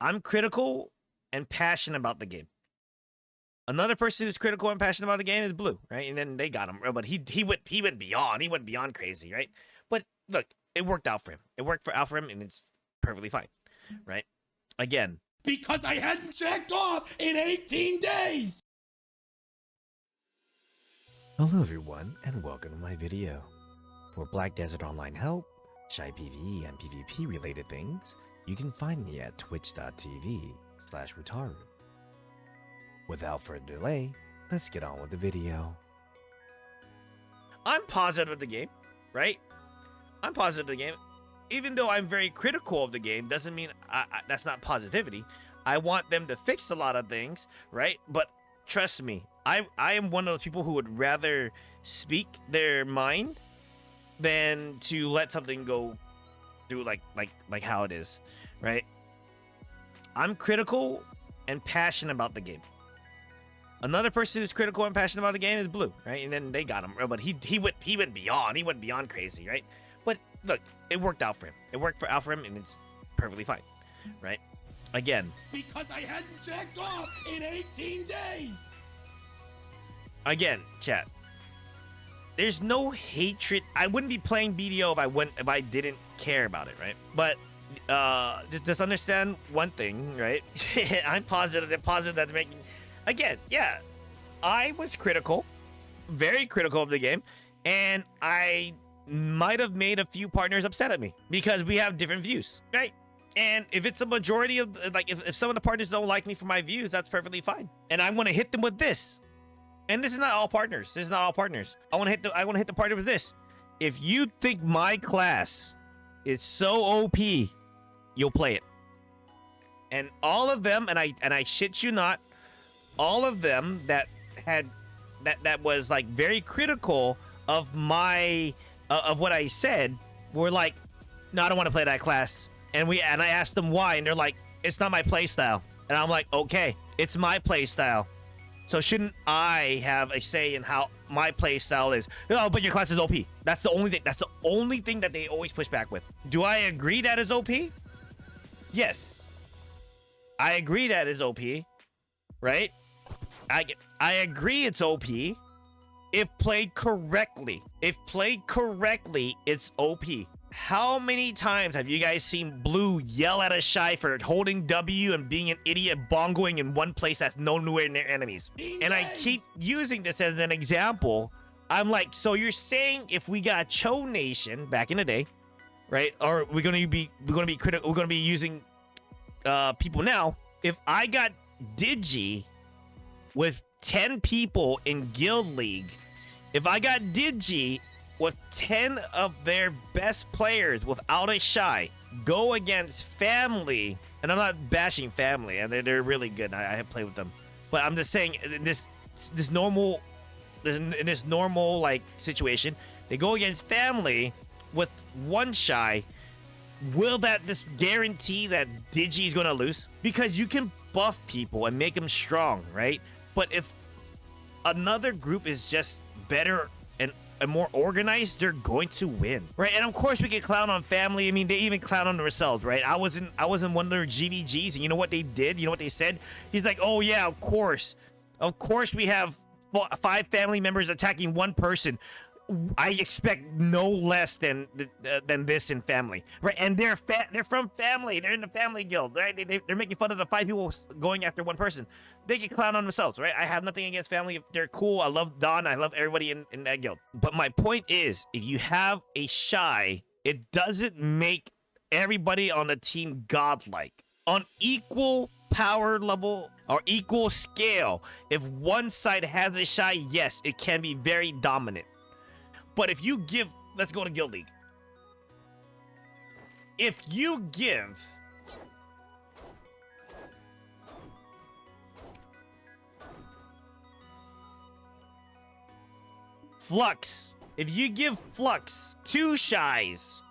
I'm critical and passionate about the game. Another person who's critical and passionate about the game is Blue, right? And then they got him, but he went beyond crazy, right? But look, it worked out for him. It worked out for him, and it's perfectly fine, right? Again, because I hadn't checked off in 18 days. Hello everyone, and welcome to my video. For Black Desert Online help, Shai PvE and PvP related things, you can find me at twitch.tv/Wutaru. Without further delay, let's get on with the video. I'm positive of the game, right? I'm positive of the game. Even though I'm very critical of the game, doesn't mean that's not positivity. I want them to fix a lot of things, right? But trust me, I am one of those people who would rather speak their mind than to let something go through like how it is, right? I'm critical and passionate about the game. Another person who's critical and passionate about the game is Blue, right? And then they got him, but he went beyond crazy, right? But look, it worked out for him. It worked out for him, and it's perfectly fine, right? Again, because I hadn't checked off in 18 days. Again, chat. There's no hatred. I wouldn't be playing BDO if I didn't care about it, right? But just understand one thing, right? I'm positive that they're making. Again, yeah, I was critical, very critical of the game, and I might have made a few partners upset at me because we have different views, right? And if it's a majority of, like, if some of the partners don't like me for my views, that's perfectly fine. And I'm gonna hit them with this. And this is not all partners. This is not all partners. I want to hit the partner with this. If you think my class is so OP, you'll play it. And all of them, and I shit you not, all of them that was like very critical of my of what I said were like, no, I don't want to play that class. And I asked them why, and they're like, it's not my play style. And I'm like, okay, it's my play style. So shouldn't I have a say in how my play style is? Oh, but your class is OP. That's the only thing. That's the only thing that they always push back with. Do I agree that is OP? Yes. I agree that is OP. Right? I agree it's OP if played correctly. If played correctly, it's OP. How many times have you guys seen Blue yell at a Shai for holding W and being an idiot bongoing in one place that's nowhere near enemies? And I keep using this as an example. I'm like, so you're saying if we got Cho Nation back in the day, right? Or we're gonna be critical. We're gonna be using people now. If I got Digi with 10 people in Guild League, if I got Digi with 10 of their best players without a Shai go against Family, and I'm not bashing Family, and they're really good. I have played with them, but I'm just saying in this normal like situation, they go against Family with one Shai. Will that just guarantee that Digi is gonna lose? Because you can buff people and make them strong, right? But if another group is just better and more organized, they're going to win, right? And of course we can clown on Family. I mean, they even clown on themselves, right? I was in one of their GVGs, and you know what they did? You know what they said? He's like, oh yeah, of course we have 5 family members attacking one person. I expect no less than this in Family, right? And they're from Family. They're in the Family Guild, right? They're making fun of the 5 people going after one person. They can clown on themselves, right? I have nothing against Family. They're cool. I love Don. I love everybody in that guild. But my point is, if you have a Shai, it doesn't make everybody on the team godlike. On equal power level or equal scale, if one side has a Shai, yes, it can be very dominant. But if you give, let's go to Guild League. If you give Flux, if you give Flux 2 Shais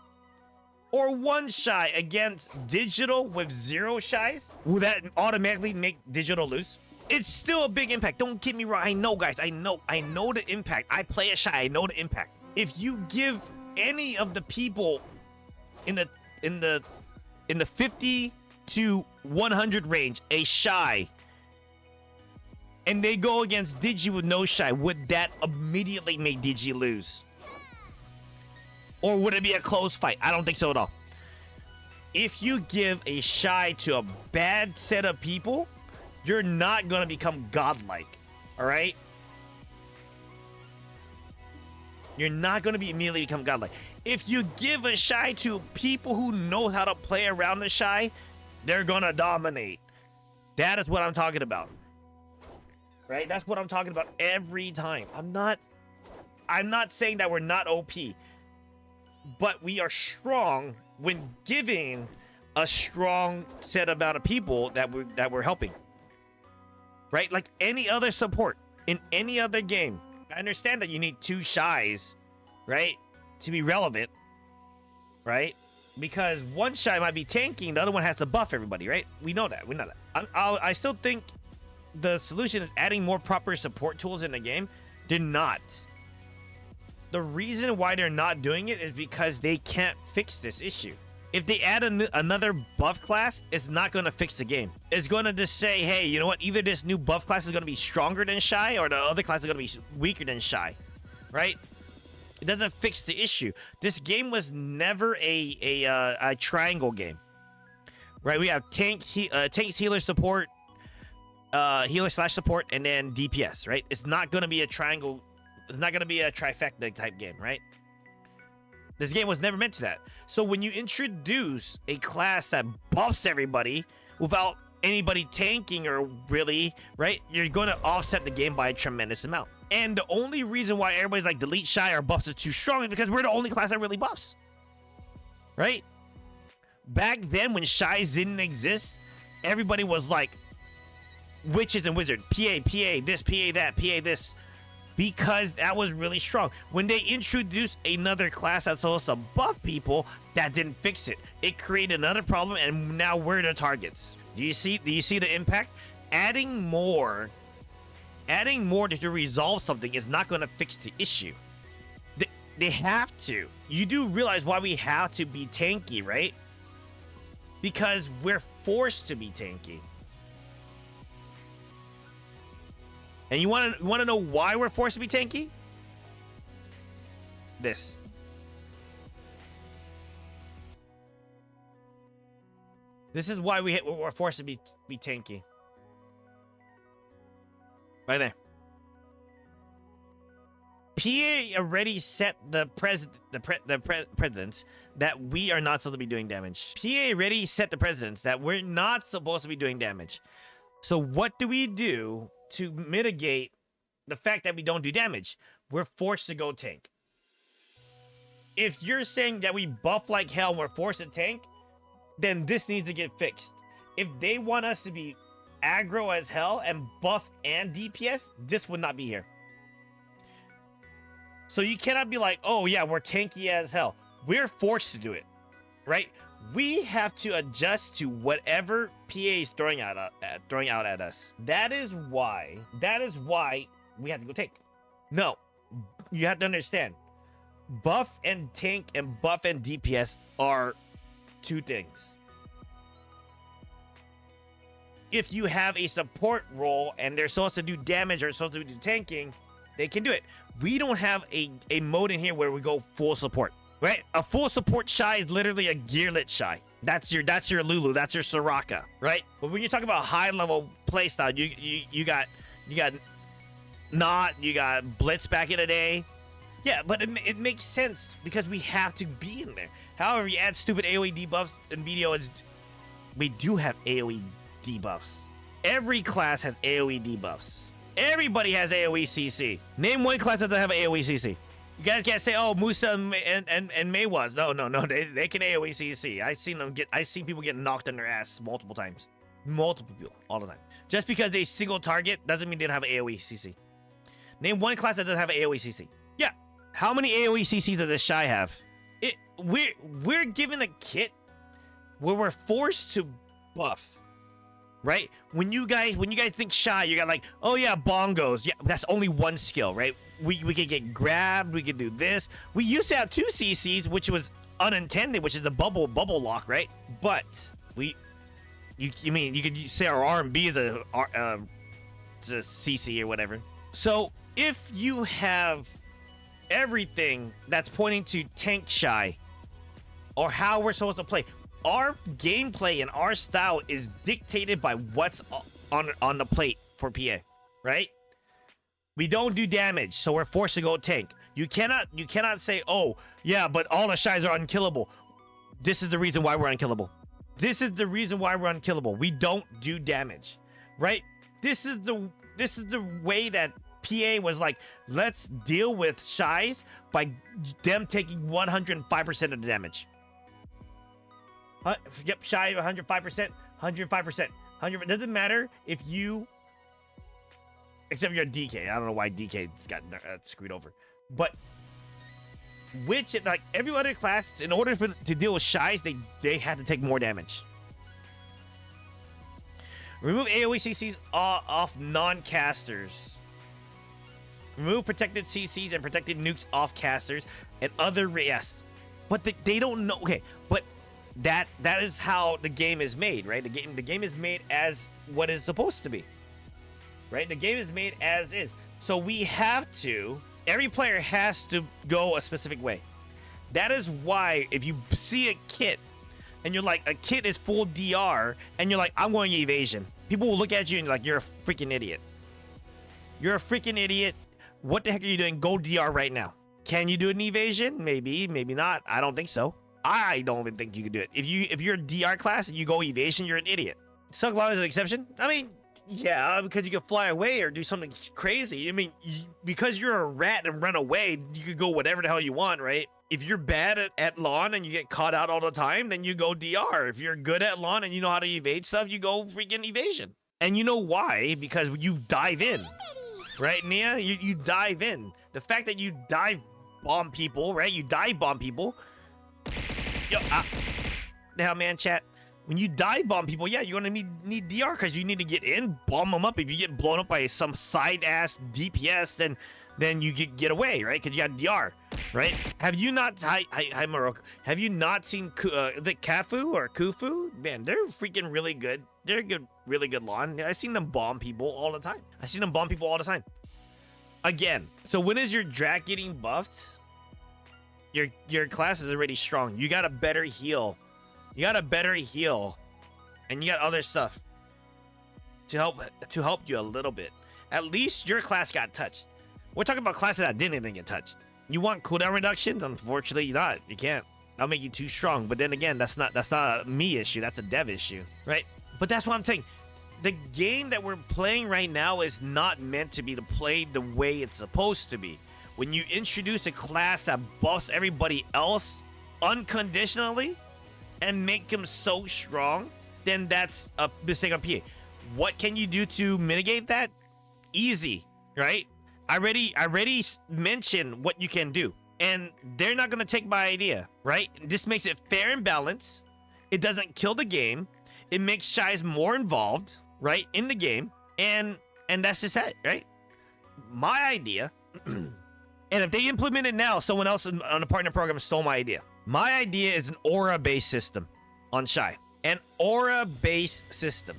or 1 Shai against Digital with 0 Shais, will that automatically make Digital lose? It's still a big impact. Don't get me wrong. I know, guys. I know the impact. I play a Shai. I know the impact. If you give any of the people in the 50 to 100 range, a Shai, and they go against Digi with no Shai, would that immediately make Digi lose? Or would it be a close fight? I don't think so at all. If you give a Shai to a bad set of people, you're not going to become godlike. All right? You're not going to be immediately become godlike. If you give a Shai to people who know how to play around the Shai, they're going to dominate. That is what I'm talking about. Right? That's what I'm talking about every time. I'm not saying that we're not OP, but we are strong when giving a strong set amount of people that we're helping. Right? Like any other support in any other game. I understand that you need 2 Shais, right, to be relevant, right? Because one Shai might be tanking, the other one has to buff everybody, right? We know that. I still think the solution is adding more proper support tools in the game. They're not. The reason why they're not doing it is because they can't fix this issue. If they add another buff class, it's not going to fix the game. It's going to just say, hey, you know what? Either this new buff class is going to be stronger than Shai, or the other class is going to be weaker than Shai, right? It doesn't fix the issue. This game was never a triangle game, right? We have tanks, healer, support, healer/support, and then DPS, right? It's not going to be a triangle. It's not going to be a trifecta type game, right? This game was never meant to that. So when you introduce a class that buffs everybody without anybody tanking or really, right, you're going to offset the game by a tremendous amount. And the only reason why everybody's like delete Shai or buffs is too strong is because we're the only class that really buffs, right? Back then when Shais didn't exist, everybody was like witches and wizards, PA, this, PA, that, PA, this, because that was really strong. When they introduced another class that's supposed to buff people, that didn't fix it. It created another problem, and now we're the targets. Do you see the impact? Adding more to resolve something is not going to fix the issue. They have to. You do realize why we have to be tanky, right? Because we're forced to be tanky. And you want to know why we're forced to be tanky? This. This is why we're forced to be tanky. Right there. PA already set the precedents that we are not supposed to be doing damage. PA already set the precedents that we're not supposed to be doing damage. So what do we do to mitigate the fact that we don't do damage? We're forced to go tank. If you're saying that we buff like hell and we're forced to tank, then this needs to get fixed. If they want us to be aggro as hell and buff and DPS, this would not be here. So you cannot be like, oh yeah, we're tanky as hell. We're forced to do it, right? We have to adjust to whatever PA is throwing out at us. That is why we have to go tank. No, you have to understand. Buff and tank and buff and DPS are two things. If you have a support role and they're supposed to do damage or supposed to do tanking, they can do it. We don't have a mode in here where we go full support, right? A full support Shai is literally a gearlet Shai. That's your Lulu, that's your Soraka, right? But when you talk about high level playstyle, you got Not, you got Blitz back in the day. Yeah, but it makes sense because we have to be in there. However, you add stupid AoE debuffs in BDO, we do have AoE debuffs. Every class has AoE debuffs. Everybody has AoE CC. Name one class that doesn't have AoE CC. You guys can't say, oh, Musa and Mei was. No, they can AoE CC. I seen people get knocked on their ass multiple times. Multiple people, all the time. Just because they single target doesn't mean they don't have AoE CC. Name one class that doesn't have AoE CC. Yeah. How many AoE CCs does this Shai have? We're given a kit where we're forced to buff. Right? When you guys think Shai, you got like, oh yeah, bongos. Yeah, that's only one skill, right? We could get grabbed, we could do this. We used to have 2 CCs, which was unintended, which is the bubble lock, right? But You mean you could say our R&B is it's a CC or whatever. So if you have everything that's pointing to tank shy or how we're supposed to play, our gameplay and our style is dictated by what's on the plate for PA, right? We don't do damage, so we're forced to go tank. You cannot say, oh yeah, but all the shies are unkillable. This is the reason why we're unkillable. This is the reason why we're unkillable. We don't do damage, right? This is the way that PA was like, let's deal with shies by them taking 105% of the damage. Yep, shy 105%, 105%, 100. Doesn't matter if you, except you're a DK. I don't know why DK's got screwed over, but like every other class, in order to deal with shies, they had to take more damage. Remove AoE CCs off non-casters. Remove protected CCs and protected nukes off casters and other yes, but they don't know. Okay, but that is how the game is made, right? The game is made as what it's supposed to be, right? The game is made as is. So we have to. Every player has to go a specific way. That is why if you see a kit and you're like, a kit is full DR and you're like, I'm going evasion, people will look at you and like, you're a freaking idiot. You're a freaking idiot. What the heck are you doing? Go DR right now. Can you do an evasion? Maybe, maybe not. I don't think so. I don't even think you can do it. If you're a DR class and you go evasion, you're an idiot. Sucklaw is an exception. I mean, yeah, because you can fly away or do something crazy. I mean, because you're a rat and run away, you could go whatever the hell you want, right? If you're bad at lawn and you get caught out all the time, then you go DR. If you're good at lawn and you know how to evade stuff, you go freaking evasion. And you know why? Because you dive in, right, Nia? You dive in. The fact that you dive bomb people, right? You dive bomb people. Yo, the hell, man, chat. When you dive bomb people, yeah, you're gonna need DR because you need to get in, bomb them up. If you get blown up by some side ass DPS, then you get away, right? Because you got DR, right? Have you not? Hi, Morocco. Have you not seen the Kafu or Kufu? Man, they're freaking really good. They're good, really good lawn. I've seen them bomb people all the time. Again, so when is your Drak getting buffed? Your class is already strong. You got a better heal. And you got other stuff to help you a little bit. At least your class got touched. We're talking about classes that didn't even get touched. You want cooldown reductions? Unfortunately, not. You can't. That'll make you too strong. But then again, that's not a me issue. That's a dev issue, right? But that's what I'm saying. The game that we're playing right now is not meant to be played the way it's supposed to be. When you introduce a class that buffs everybody else unconditionally and make them so strong, then that's a mistake on PA. What can you do to mitigate that? Easy, right? I already mentioned what you can do, and they're not gonna take my idea, right? This makes it fair and balanced. It doesn't kill the game. It makes shies more involved, right, in the game, and that's just it, right? My idea. And if they implement it now, someone else on the partner program stole my idea. My idea is an aura-based system on Shai. An aura-based system.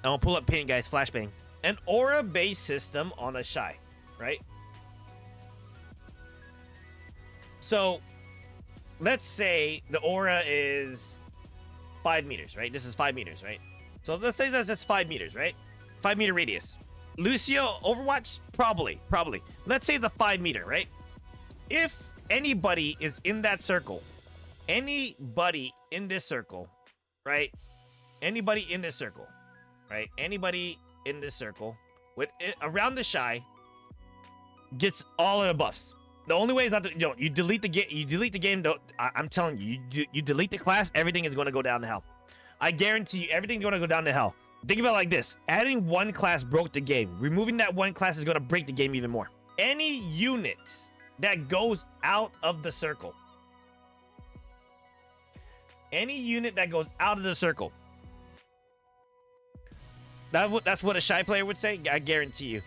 And I'll pull up paint, guys. Flashbang. An aura-based system on a Shai, right? So, let's say the aura is 5 meters, right? This is 5 meters, right? So let's say that's 5 meters, right? 5 meter radius. Lucio, Overwatch? Probably. Let's say the 5 meter, right? If anybody is in that circle, anybody in this circle, right? Anybody in this circle with it, around the Shai gets all of the buffs. The only way is not to, you delete the game. You delete the game. I'm telling you, you delete the class. Everything is going to go down to hell. I guarantee you, everything's going to go down to hell. Think about it like this. Adding one class broke the game. Removing that one class is going to break the game even more. Any unit that goes out of the circle. That's what a Shai player would say. I guarantee you.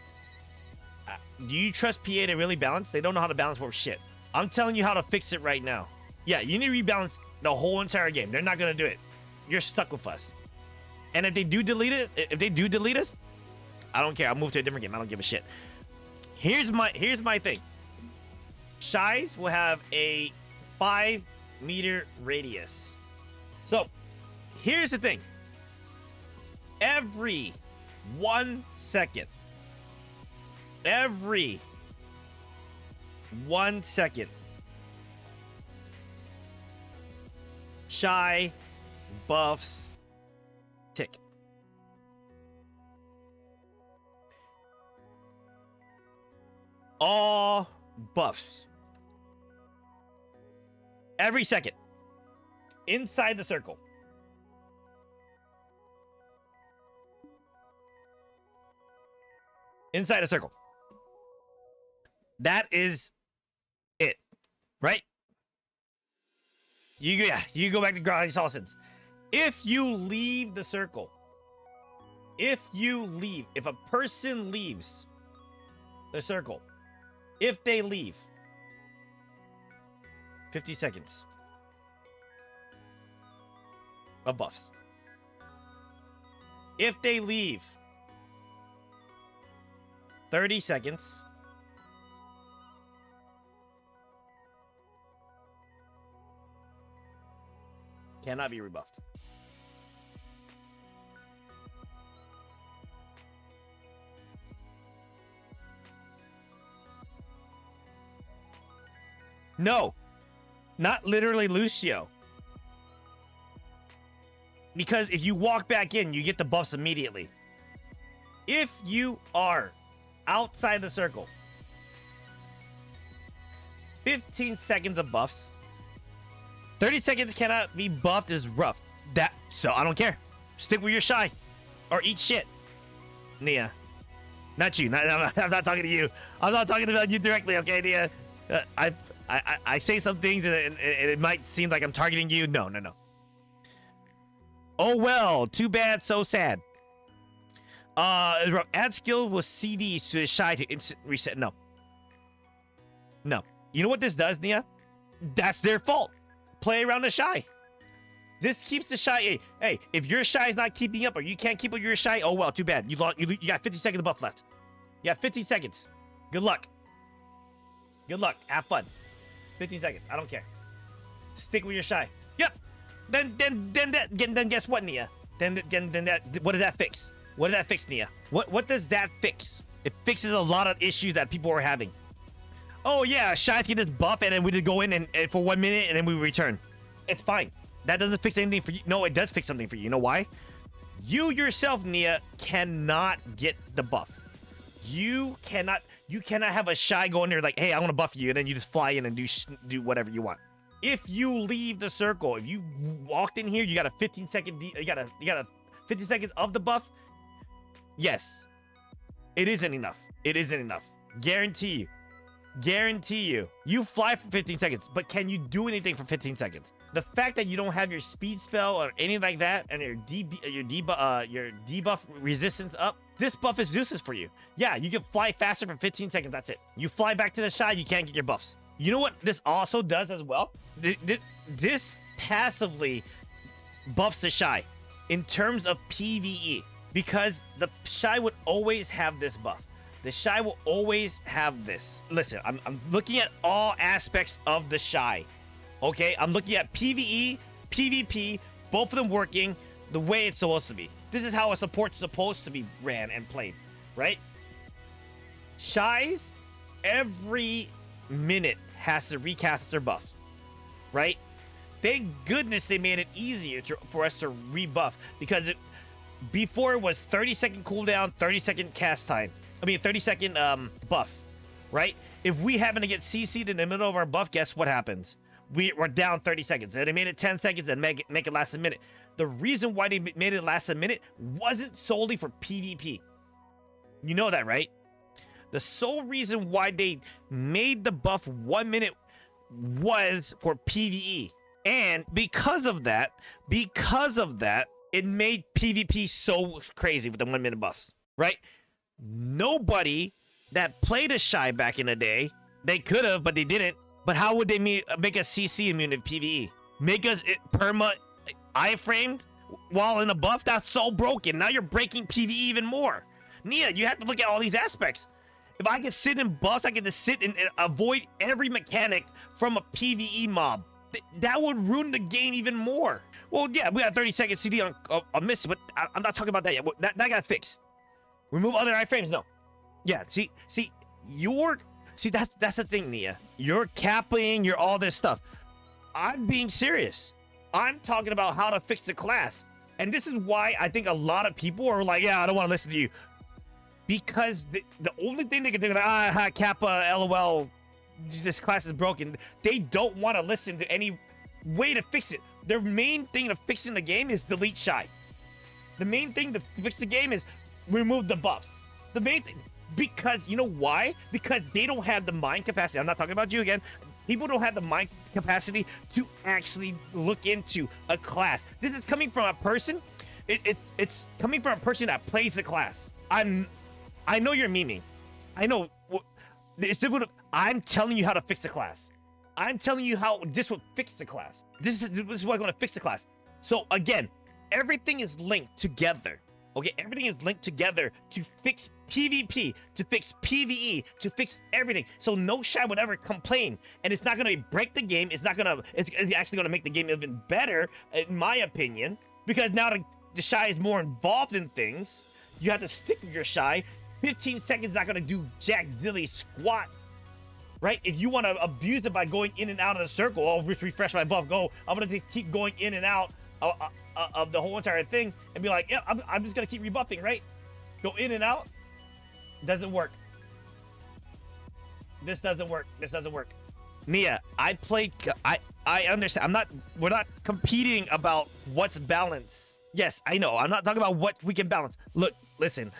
Do you trust PA to really balance? They don't know how to balance for shit. I'm telling you how to fix it right now. Yeah, you need to rebalance the whole entire game. They're not going to do it. You're stuck with us. And if they do delete us, I don't care. I'll move to a different game. I don't give a shit. Here's my thing. Shais will have a 5-meter radius. So here's the thing. Every 1 second, Shai buffs tick. All buffs. Every second. Inside the circle. Inside a circle. That is it. Right? You go back to Groggy Salsons. If you leave the circle, if a person leaves the circle, if they leave, 50 seconds of buffs. If they leave, 30 seconds cannot be rebuffed. No, not literally Lucio. Because if you walk back in, you get the buffs immediately. If you are outside the circle, 15 seconds of buffs. 30 seconds cannot be buffed is rough. So I don't care. Stick with your Shai. Or eat shit. Nia. Not you. I'm not talking to you. I'm not talking about you directly, okay, Nia? I say some things and it might seem like I'm targeting you. No. Oh well, too bad, so sad. Add skill with CDs to the Shai to instant reset. No. You know what this does, Nia? That's their fault. Play around the Shai. This keeps the Shai. Hey, if your Shai is not keeping up or you can't keep up your Shai, oh well, too bad. You got 50 seconds of buff left. You got 50 seconds. Good luck. Have fun. 15 seconds. I don't care. Stick with your Shai. Yep. Then guess what, Nia? Then that, what does that fix? What does that fix, Nia? What does that fix? It fixes a lot of issues that people were having. Oh yeah, Shai get this buff and then we just go in and for 1 minute and then we return. It's fine. That doesn't fix anything for you. No, it does fix something for you. You know why? You yourself, Nia, cannot get the buff. You cannot have a Shai go in there like, hey, I want to buff you, and then you just fly in and do whatever you want. If you leave the circle, if you walked in here, you got a 15 second, you got a 50 seconds of the buff. Yes, it isn't enough. It isn't enough. Guarantee you. You fly for 15 seconds, but can you do anything for 15 seconds? The fact that you don't have your speed spell or anything like that, and your debuff resistance up, this buff is useless for you. Yeah, you can fly faster for 15 seconds. That's it. You fly back to the Shai, you can't get your buffs. You know what this also does as well? This passively buffs the Shai in terms of PvE, because the Shai would always have this buff. The Shai will always have this. Listen, I'm looking at all aspects of the Shai. Okay, I'm looking at PvE, PvP, both of them working the way it's supposed to be. This is how a support's supposed to be ran and played, right? Shais, every minute has to recast their buff, right? Thank goodness they made it easier for us to rebuff, because before it was 30-second cooldown, 30-second cast time. 30-second buff, right? If we happen to get CC'd in the middle of our buff, guess what happens? We're down 30 seconds. They made it 10 seconds and make it last a minute. The reason why they made it last a minute wasn't solely for PvP. You know that, right? The sole reason why they made the buff 1 minute was for PvE. And because of that, it made PvP so crazy with the 1 minute buffs, right? Nobody that played a Shai back in the day, they could have, but they didn't. But how would they make us CC immune in PvE? Make us perma iframed while in a buff, that's so broken. Now you're breaking PvE even more. Nia, you have to look at all these aspects. If I can sit in buffs, I can just sit and avoid every mechanic from a PvE mob. That would ruin the game even more. Well, yeah, we got 30-second CD on miss, but I'm not talking about that yet. That got fixed. Remove other iframes. No. Yeah, see, that's the thing, Nia. You're capping, you're all this stuff. I'm being serious. I'm talking about how to fix the class. And this is why I think a lot of people are like, yeah, I don't want to listen to you. Because the only thing they can do is, Kappa, LOL, this class is broken. They don't want to listen to any way to fix it. Their main thing of fixing the game is delete Shai. The main thing to fix the game is remove the buffs. The main thing, because you know why? Because they don't have the mind capacity. I'm not talking about you again. People don't have the mind capacity to actually look into a class. This is coming from a person. It's coming from a person that plays the class. I know you're memeing. I know. It's difficult. I'm telling you how to fix the class. I'm telling you how this will fix the class. This is what I'm going to fix the class. So again, everything is linked together. Okay, everything is linked together to fix PvP, to fix PvE, to fix everything. So no Shai would ever complain, and it's not going to break the game. It's actually going to make the game even better, in my opinion, because now the Shai is more involved in things. You have to stick with your Shai. 15 seconds not going to do jack dilly squat, right? If you want to abuse it by going in and out of the circle, I'll refresh my buff. I'm going to keep going in and out of the whole entire thing and be like, yeah, I'm just gonna keep rebuffing, right? Go in and out. Doesn't work. This doesn't work. Nia, I understand. We're not competing about what's balance. Yes, I know. I'm not talking about what we can balance. Look, listen.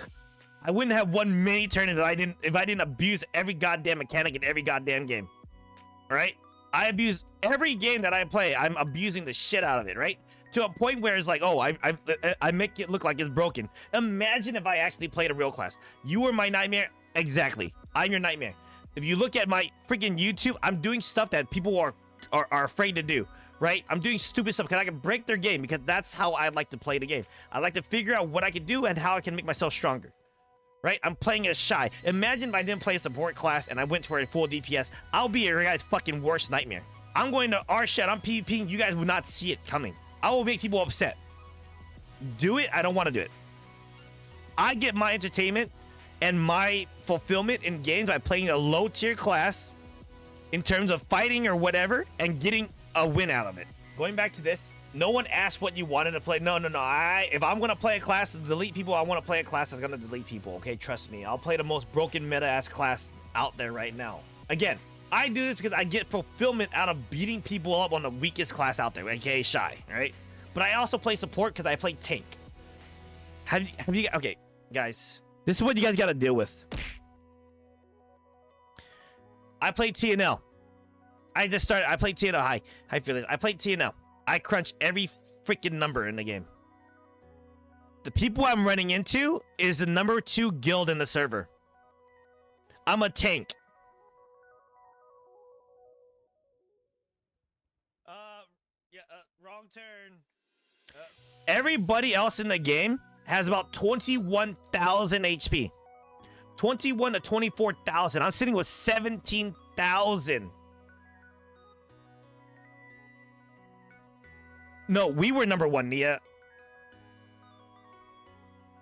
I wouldn't have won many tournaments if I didn't abuse every goddamn mechanic in every goddamn game. All right? I abuse every game that I play. I'm abusing the shit out of it, right? To a point where it's like, oh, I make it look like it's broken. Imagine if I actually played a real class. You were my nightmare. Exactly. I'm your nightmare. If you look at my freaking YouTube, I'm doing stuff that people are afraid to do, right? I'm doing stupid stuff because I can break their game, because that's how I like to play the game. I like to figure out what I can do and how I can make myself stronger, right? I'm playing as Shai. Imagine if I didn't play a support class and I went for a full DPS. I'll be your guys' fucking worst nightmare. I'm going to R shit. I'm PvPing. You guys will not see it coming. I will make people upset. Do it. I don't want to do it. I get my entertainment and my fulfillment in games by playing a low tier class in terms of fighting or whatever and getting a win out of it. Going back to this, no one asked what you wanted to play. No. If I'm going to play a class to delete people, I want to play a class that's going to delete people. Okay, trust me. I'll play the most broken meta ass class out there right now. Again, I do this because I get fulfillment out of beating people up on the weakest class out there, aka Shai, right? But I also play support because I play tank. Have you? Okay, guys, this is what you guys got to deal with. I play TNL. I played TNL. Hi, feelings. I played TNL. I crunch every freaking number in the game. The people I'm running into is the number 2 guild in the server. I'm a tank. Wrong turn. Everybody else in the game has about 21,000 HP. 21 to 24,000. I'm sitting with 17,000. No, we were number 1, Nia.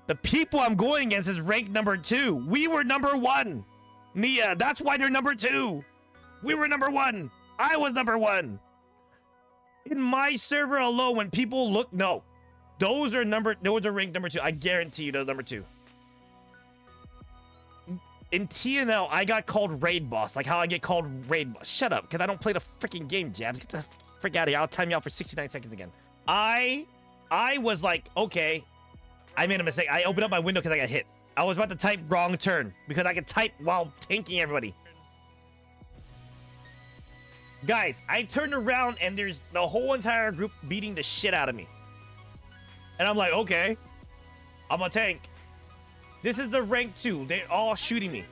The people I'm going against is ranked number 2. We were number 1. Nia, that's why they're number 2. We were number 1. I was number 1. In my server alone, when people look, no. Those are ranked number 2. I guarantee you they're number 2. In TNL, I got called Raid Boss. Like how I get called Raid Boss. Shut up, because I don't play the freaking game, Jabs. Get the frick out of here. I'll time you out for 69 seconds again. I was like, okay, I made a mistake. I opened up my window because I got hit. I was about to type wrong turn because I could type while tanking everybody. Guys, I turned around and there's the whole entire group beating the shit out of me. And I'm like, okay, I'm a tank. This is the rank 2. They're all shooting me.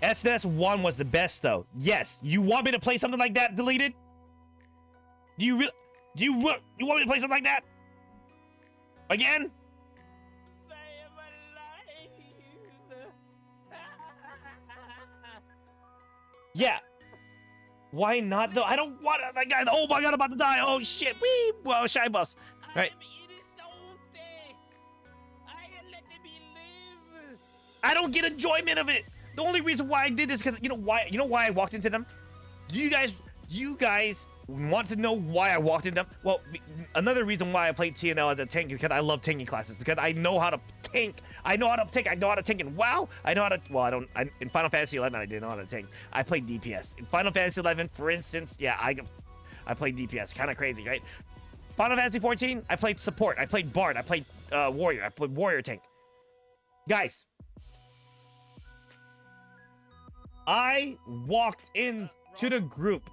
SNS1 was the best though. Yes. You want me to play something like that deleted? Do you really? You want me to play something like that? Again? Yeah. Why not though? I don't want that guy. Oh my god, I'm about to die. Oh shit. Wee. Well, shy buffs. Right. I don't get enjoyment of it. The only reason why I did this because you know why I walked into them? You guys want to know why I walked into them? Well, another reason why I played TNL as a tank is because I love tanking classes. Because I know how to tank. I know how to tank. I know how to tank in WoW. I know how to. Well, in Final Fantasy 11, I didn't know how to tank. I played DPS. In Final Fantasy 11, for instance, yeah, I played DPS. Kind of crazy, right? Final Fantasy 14, I played support. I played Bard. I played warrior. I played warrior tank. Guys, I walked into the group.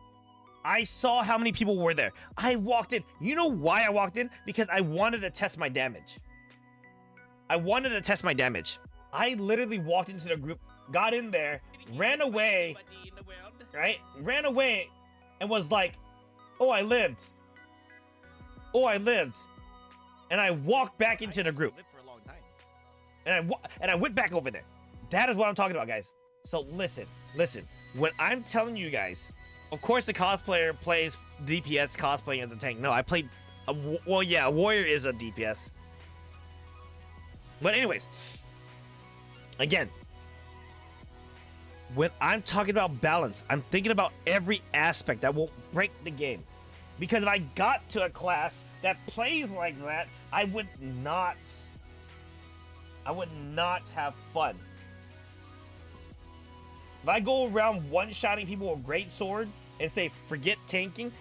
I saw how many people were there. I walked in. You know why I walked in? Because I wanted to test my damage. I wanted to test my damage. I literally walked into the group, got in there, ran away, right? Ran away and was like, oh, I lived. Oh, I lived. And I walked back into the group. And I went back over there. That is what I'm talking about, guys. So listen. When I'm telling you guys, of course the cosplayer plays DPS cosplaying as a tank. No, I played, well, yeah, a warrior is a DPS. But anyways, again, when I'm talking about balance, I'm thinking about every aspect that won't break the game. Because if I got to a class that plays like that, I would not have fun. If I go around one-shotting people with great sword and say, forget tanking,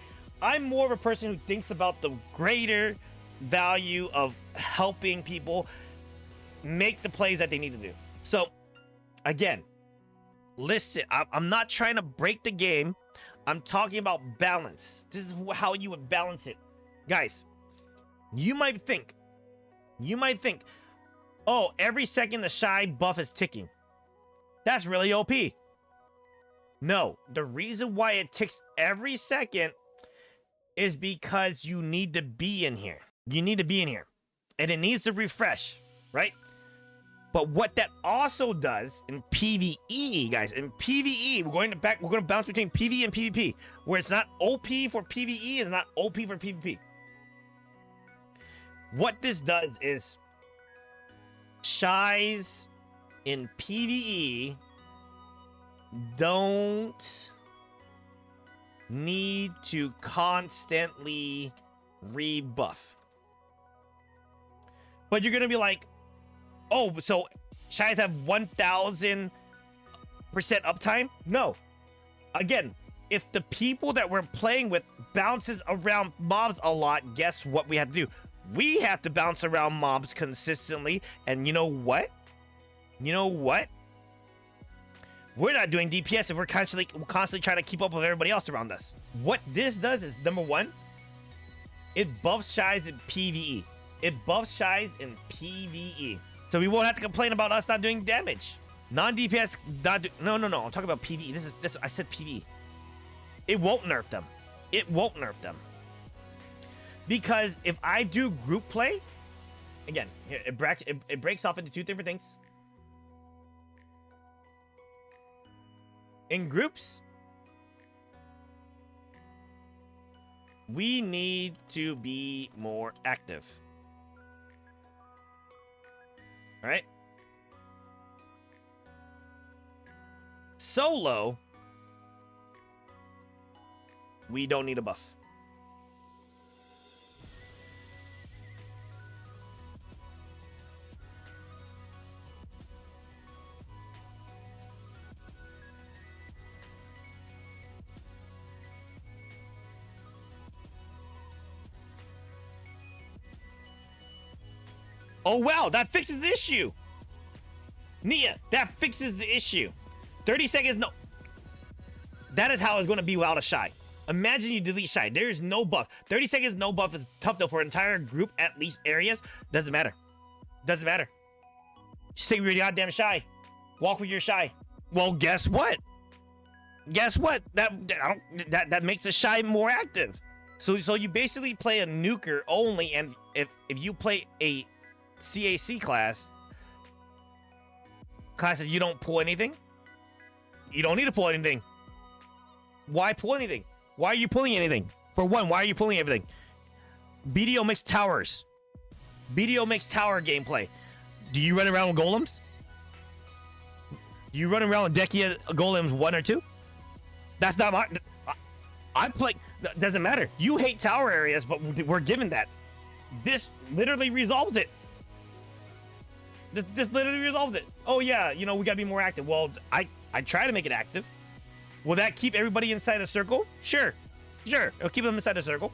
I'm more of a person who thinks about the greater value of helping people make the plays that they need to do. So, again, listen, I'm not trying to break the game. I'm talking about balance. This is how you would balance it. Guys, you might think, oh, every second the Shai buff is ticking. That's really OP. No, the reason why it ticks every second is because you need to be in here. You need to be in here. And it needs to refresh, right? But what that also does in PvE, guys, in PvE, we're going to bounce between PvE and PvP, where it's not OP for PvE and not OP for PvP. What this does is Shais in PvE don't need to constantly rebuff. But you're gonna be like, oh, so Shais have 1000% uptime? No. Again, if the people that we're playing with bounces around mobs a lot, guess what we have to do? We have to bounce around mobs consistently. And you know what? We're not doing DPS if we're constantly trying to keep up with everybody else around us. What this does is, number one, it buffs Shais in PvE. So we won't have to complain about us not doing damage. Non-DPS, no. I'm talking about PvE. I said PvE. It won't nerf them. Because if I do group play, again, here, it breaks off into two different things. In groups, we need to be more active. All right? Solo, we don't need a buff. Oh, wow, that fixes the issue. Nia, that fixes the issue. 30 seconds, no. That is how it's going to be without a Shai. Imagine you delete Shai. There is no buff. 30 seconds, no buff is tough, though, for an entire group, at least areas. Doesn't matter. Just take your goddamn Shai. Walk with your Shai. Well, guess what? Guess what? That makes the Shai more active. So you basically play a nuker only, and if you play a CAC classes you don't pull anything, you don't need to pull anything. Why pull anything? Why are you pulling anything? For one, why are you pulling everything? BDO makes towers. BDO makes tower gameplay. Do you run around with golems? You run around with Dekia golems 1 or 2? That's not my... I play... Doesn't matter. You hate tower areas, but we're given that. This literally resolves it. This literally resolves it. Oh yeah, you know, we gotta be more active. Well, I try to make it active. Will that keep everybody inside the circle? Sure. Sure. It'll keep them inside the circle.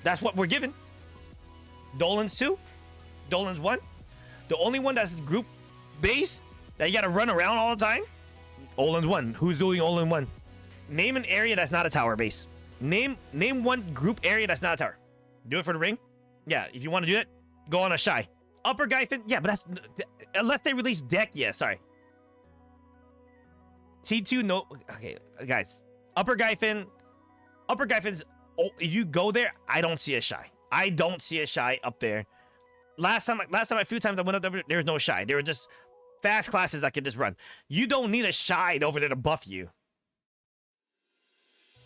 That's what we're given. Dolan's 2. Dolan's 1. The only one that's group base that you gotta run around all the time? Olin's 1. Who's doing Olin 1? Name an area that's not a tower base. Name one group area that's not a tower. Do it for the ring? Yeah, if you want to do it, go on a Shai. Upper Gyfin? Yeah, but that's... Unless they release deck, yeah, sorry. T2, no... Okay, guys. Upper Gyfin's... Oh, if you go there, I don't see a Shai. I don't see a Shai up there. Last time, a few times I went up there, there was no Shai. There were just fast classes that could just run. You don't need a Shai over there to buff you.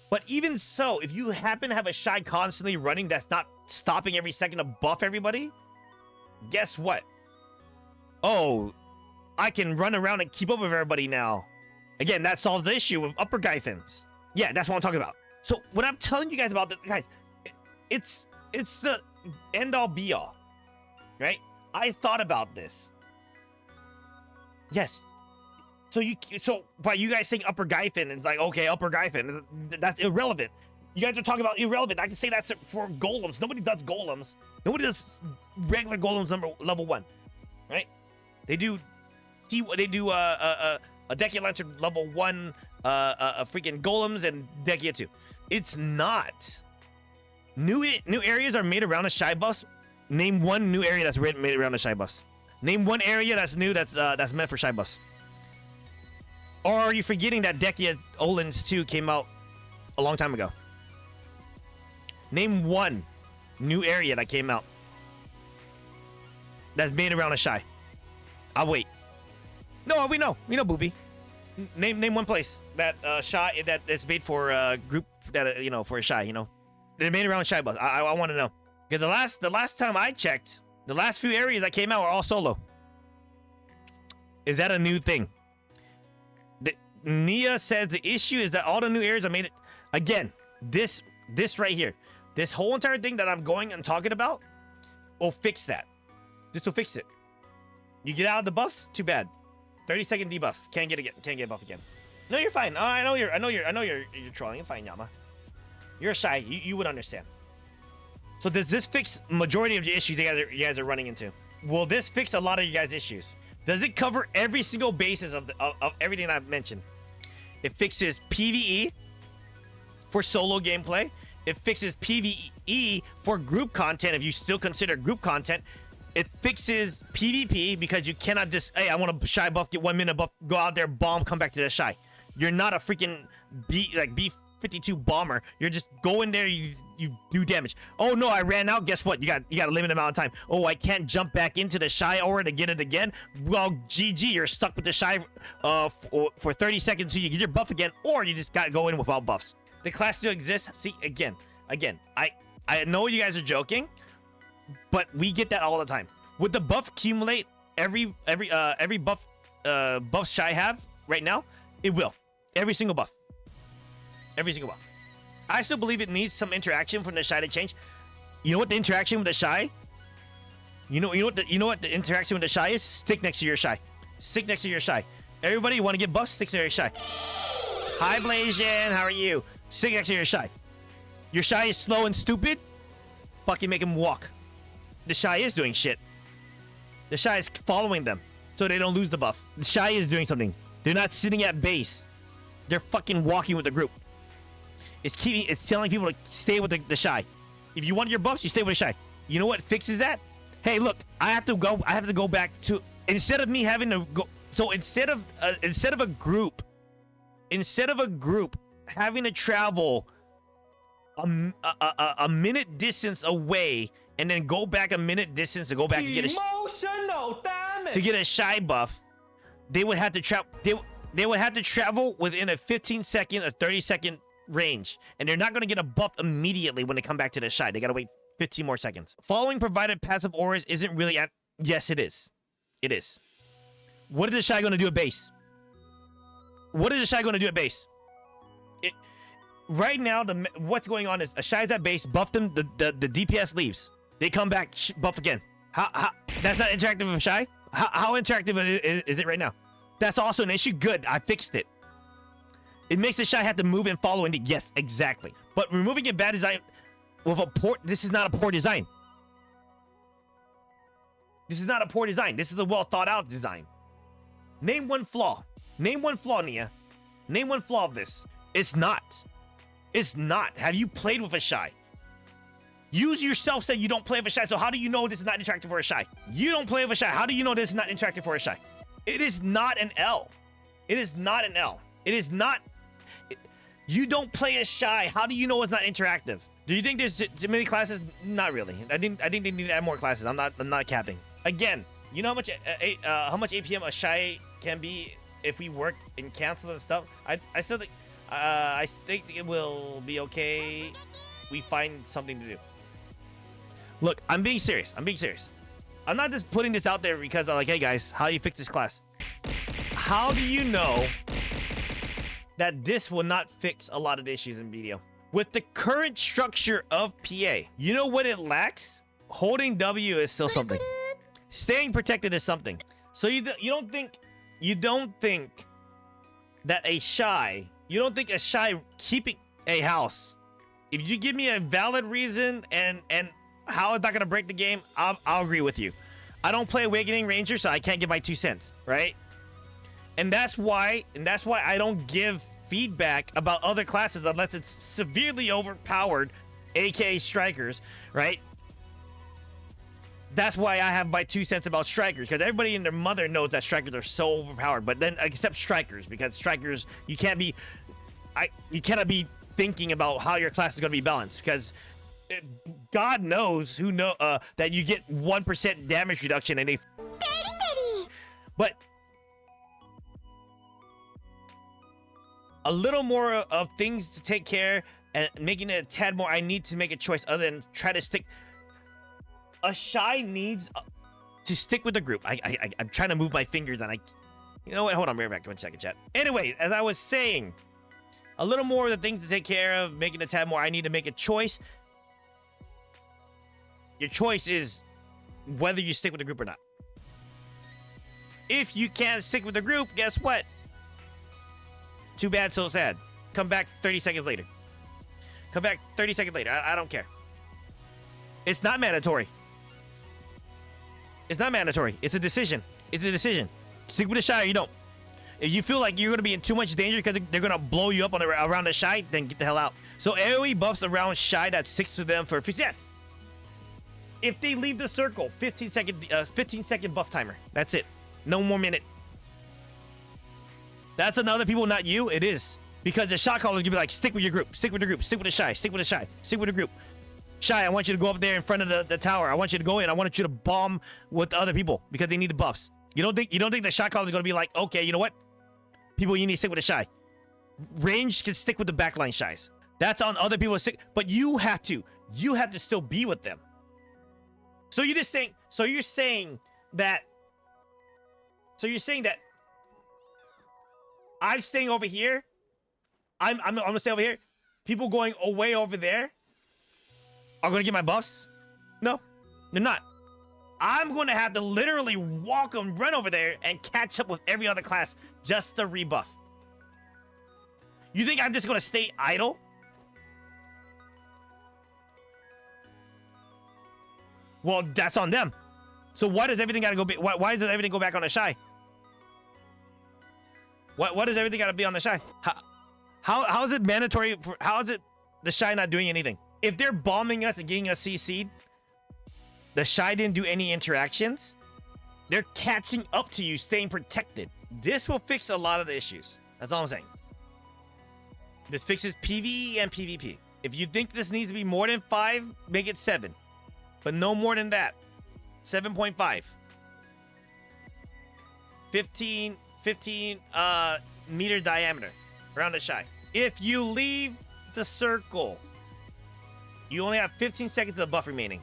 But even so, if you happen to have a Shai constantly running that's not stopping every second to buff everybody, guess what? Oh, I can run around and keep up with everybody now. Again, that solves the issue with upper Gyfins. Yeah, that's what I'm talking about. So what I'm telling you guys about this, guys, it's the end all be all, right? I thought about this. Yes. So by you guys saying upper Gyfin, it's like, okay, upper Gyfin, that's irrelevant. You guys are talking about irrelevant. I can say that's for golems. Nobody does golems. Nobody does regular golems level 1, right? They do a Dekia Lancer level 1, a freaking golems and Dekia 2. It's not. New areas are made around a Shai buffs. Name one new area that's made around the Shai buffs. Name one area that's new that's meant for Shai buffs. Or are you forgetting that Dekia Olins 2 came out a long time ago? Name one new area that came out that's made around a Shai. I'll wait. No, we know, Booby. Name one place that Shai that it's made for a group that for a Shai. They're made around Shai buffs. I want to know. Because the last time I checked, the last few areas that came out were all solo. Is that a new thing? Nia says the issue is that all the new areas are made. Again, this right here, this whole entire thing that I'm going and talking about will fix that. This will fix it. You get out of the buffs, too bad. 30-second debuff. Can't get buff again. No, you're fine. I know you're trolling. You're fine, Yama. You're Shy. You would understand. So does this fix majority of the issues you guys are running into? Will this fix a lot of you guys' issues? Does it cover every single basis of everything I've mentioned? It fixes PvE for solo gameplay. It fixes PvE for group content if you still consider group content. It fixes PvP because you cannot just, hey, I want a Shy buff, get 1 minute buff, go out there, bomb, come back to the Shy. You're not a freaking B-52 bomber. You're just go in there, you do damage. Oh no, I ran out. Guess what? You got a limited amount of time. Oh, I can't jump back into the Shy aura to get it again. Well, GG, you're stuck with the Shy for 30 seconds so you get your buff again, or you just gotta go in without buffs. The class still exists. See, again, I know you guys are joking, but we get that all the time. Would the buff accumulate every buff Shy have right now? It will. Every single buff. Every single buff. I still believe it needs some interaction from the Shy to change. You know what the interaction with the Shy? You know what the interaction with the Shy is? Stick next to your Shy. Stick next to your Shy. Everybody, you want to get buffs? Stick to your Shy. Hi, Blasian. How are you? Stick next to your Shy. Your Shy is slow and stupid? Fucking make him walk. The Shy is doing shit. The Shy is following them so they don't lose the buff. The Shy is doing something. They're not sitting at base. They're fucking walking with the group. It's telling people to stay with the Shy. If you want your buffs, you stay with the Shy. You know what fixes that? Hey, look, I have to go back to, instead of me having to go So instead of a group having to travel a minute distance away and then go back a minute distance to go back and get to get a shy buff, they would have to travel. They would have to travel within a 15-second or 30-second range, and they're not going to get a buff immediately when they come back to the shy. They got to wait 15 more seconds. Following provided passive auras isn't really at. Yes, it is. It is. What is the shy going to do at base? What is the shy going to do at base? Right now, what's going on is a shy's at base, buff them, the DPS leaves. They come back, buff again. How that's not interactive of a shy? How interactive is it right now? That's also an issue. Good, I fixed it. It makes the shy have to move and follow into. Yes, exactly. But removing a bad design with a poor, this is not a poor design. This is not a poor design. This is a well thought out design. Name one flaw. Name one flaw, Nia. Name one flaw of this. It's not. It's not. Have you played with a shy? You yourself said you don't play with a shy, so how do you know this is not interactive for a shy? You don't play with a shy. How do you know this is not interactive for a shy? It is not an L. It is not an L. It is not. You don't play a shy. How do you know it's not interactive? Do you think there's too many classes? Not really. I think they need to add more classes. I'm not capping. Again, you know how much APM a shy can be if we work and cancel and stuff. I still think I think it will be okay. We find something to do. Look, I'm being serious. I'm being serious. I'm not just putting this out there because I'm like, hey guys, how do you fix this class? How do you know that this will not fix a lot of the issues in BDO? With the current structure of PA, you know what it lacks? Holding W is still something. Staying protected is something. So you don't think that a shy, you don't think a shy keeping a house, if you give me a valid reason and how it's not gonna break the game, I'll agree with you. I don't play Awakening Ranger, so I can't give my 2 cents, right? And that's why I don't give feedback about other classes unless it's severely overpowered, aka strikers, right? That's why I have my 2 cents about strikers, because everybody and their mother knows that strikers are so overpowered. But then except strikers, because strikers you cannot be thinking about how your class is going to be balanced, because God knows that you get 1% damage reduction and but a little more of things to take care and making it a tad more. I need to make a choice other than try to stick. A shy needs to stick with the group. I'm trying to move my fingers and you know what? Hold on, be right back. 1 second, chat. Anyway, as I was saying, a little more of the things to take care of, making a tad more. I need to make a choice. Your choice is whether you stick with the group or not. If you can't stick with the group, guess what? Too bad, so sad. Come back 30 seconds later. Come back 30 seconds later. I don't care. It's not mandatory. It's not mandatory. It's a decision. It's a decision. Stick with the shy or you don't. If you feel like you're going to be in too much danger because they're going to blow you up around the shy, then get the hell out. So AoE buffs around shy that sticks to them for... Yes! If they leave the circle, 15 second buff timer. That's it. No more minute. That's another people, not you. It is. Because the shot caller is going to be like, stick with your group. Stick with the group. Stick with the shy. Stick with the shy. Stick with the group. Shy, I want you to go up there in front of the tower. I want you to go in. I want you to bomb with the other people because they need the buffs. You don't think the shot caller is going to be like, okay, you know what? People, you need to stick with the shy. Range can stick with the backline shies. That's on other people. But you have to still be with them. So you're saying that I'm staying over here. I'm gonna stay over here. People going away over there are gonna get my buffs? No, they're not. I'm gonna have to literally walk and run over there and catch up with every other class just to rebuff. You think I'm just gonna stay idle? Well, that's on them. So why does everything gotta go? Why does everything go back on the shy? What does everything gotta be on the shy? How is it mandatory? How is it the shy not doing anything? If they're bombing us and getting us CC'd, the shy didn't do any interactions. They're catching up to you, staying protected. This will fix a lot of the issues. That's all I'm saying. This fixes PvE and PvP. If you think this needs to be more than 5, make it 7. But no more than that. 7.5. 15 meter diameter around the Shai. If you leave the circle, you only have 15 seconds of buff remaining.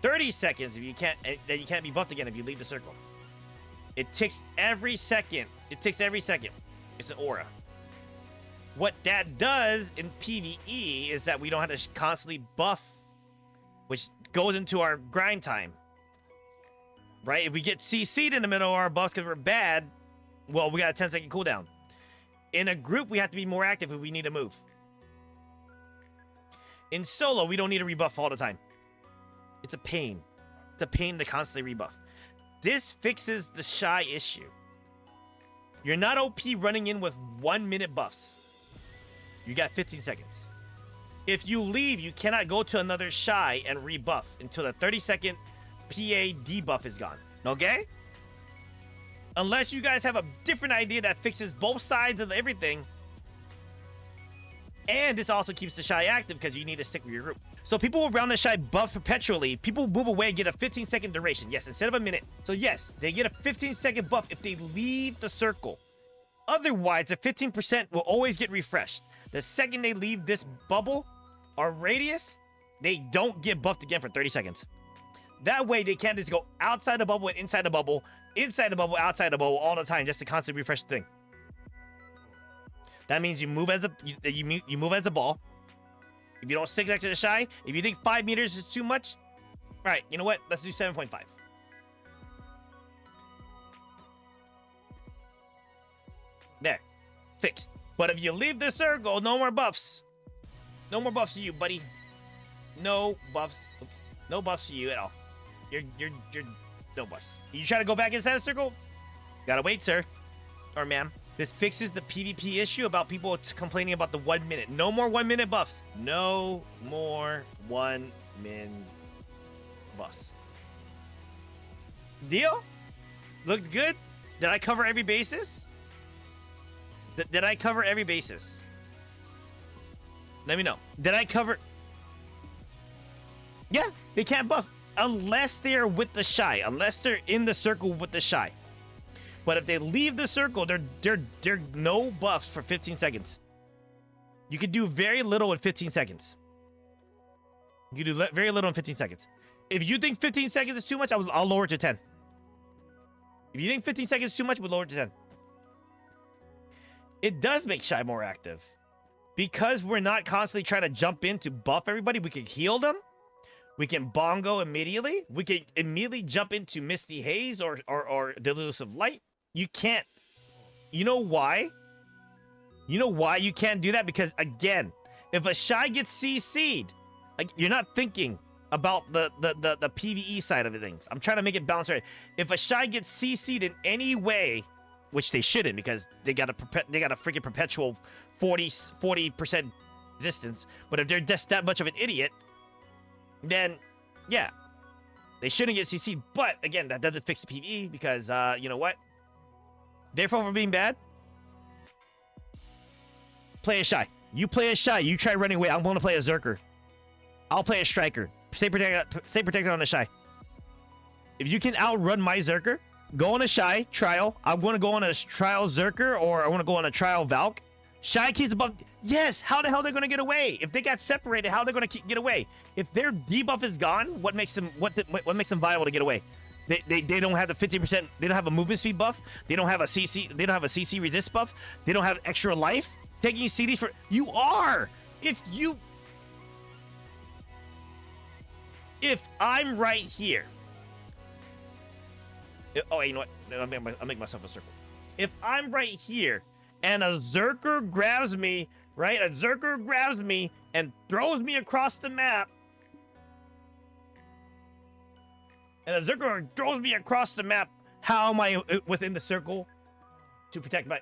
30 seconds if you can't be buffed again if you leave the circle. It ticks every second. It's an aura. What that does in PvE is that we don't have to constantly buff, which goes into our grind time. Right? If we get CC'd in the middle of our buffs because we're bad, well, we got a 10-second cooldown. In a group, we have to be more active if we need to move. In solo, we don't need to rebuff all the time. It's a pain. It's a pain to constantly rebuff. This fixes the Shai issue. You're not OP running in with 1-minute buffs. You got 15 seconds. If you leave, you cannot go to another Shai and rebuff until the 30-second PA debuff is gone. Okay? Unless you guys have a different idea that fixes both sides of everything. And this also keeps the Shai active because you need to stick with your group. So people around the Shai buff perpetually. People move away and get a 15-second duration. Yes, instead of a minute. So yes, they get a 15-second buff if they leave the circle. Otherwise, the 15% will always get refreshed. The second they leave this bubble or radius, they don't get buffed again for 30 seconds. That way, they can't just go outside the bubble and inside the bubble, outside the bubble all the time just to constantly refresh the thing. That means you move as a ball. If you don't stick next to the Shai, if you think 5 meters is too much, all right, you know what? Let's do 7.5. There, fixed. But if you leave the circle, no more buffs. No more buffs to you, buddy. No buffs. No buffs to you at all. You're no buffs. You try to go back inside the circle? Gotta wait, sir. Or ma'am. This fixes the PvP issue about people complaining about the 1 minute. No more 1 minute buffs. No more 1 min buffs. Deal? Looked good? Did I cover every basis? Did I cover every basis? Let me know. Did I cover? Yeah, they can't buff unless they're with the Shai. Unless they're in the circle with the Shai. But if they leave the circle, they're no buffs for 15 seconds. You can do very little in 15 seconds. You can do very little in 15 seconds. If you think 15 seconds is too much, I'll lower it to 10. If you think 15 seconds is too much, we'll lower it to 10. It does make Shai more active. Because we're not constantly trying to jump in to buff everybody, we can heal them. We can bongo immediately. We can immediately jump into Misty Haze or Delusive Light. You can't. You know why? You know why you can't do that? Because, again, if a Shai gets CC'd, like, you're not thinking about the PvE side of things. I'm trying to make it balanced right. If a Shai gets CC'd in any way, which they shouldn't because they got a freaking perpetual 40% resistance, but if they're just that much of an idiot, then yeah, they shouldn't get CC'd. But again, that doesn't fix the PvE because you know what? Therefore, for being bad, play a Shai. You play a Shai. You try running away. I'm going to play a Zerker. I'll play a Striker. Stay protected on the Shai. If you can outrun my Zerker, go on a Shai trial. I'm going to go on a trial Zerker, or I want to go on a trial Valk. Shai keeps above. Yes, how the hell they're going to get away? If they got separated, how are they going to get away? If their debuff is gone, what makes them viable to get away? They don't have the 50%. They don't have a movement speed buff. They don't have a CC. They don't have a CC resist buff. They don't have extra life. Taking CD for you are. If I'm right here. Oh, you know what? I'll make myself a circle. If I'm right here and a Zerker grabs me, right? A Zerker grabs me and throws me across the map. And a Zerker throws me across the map. How am I within the circle to protect my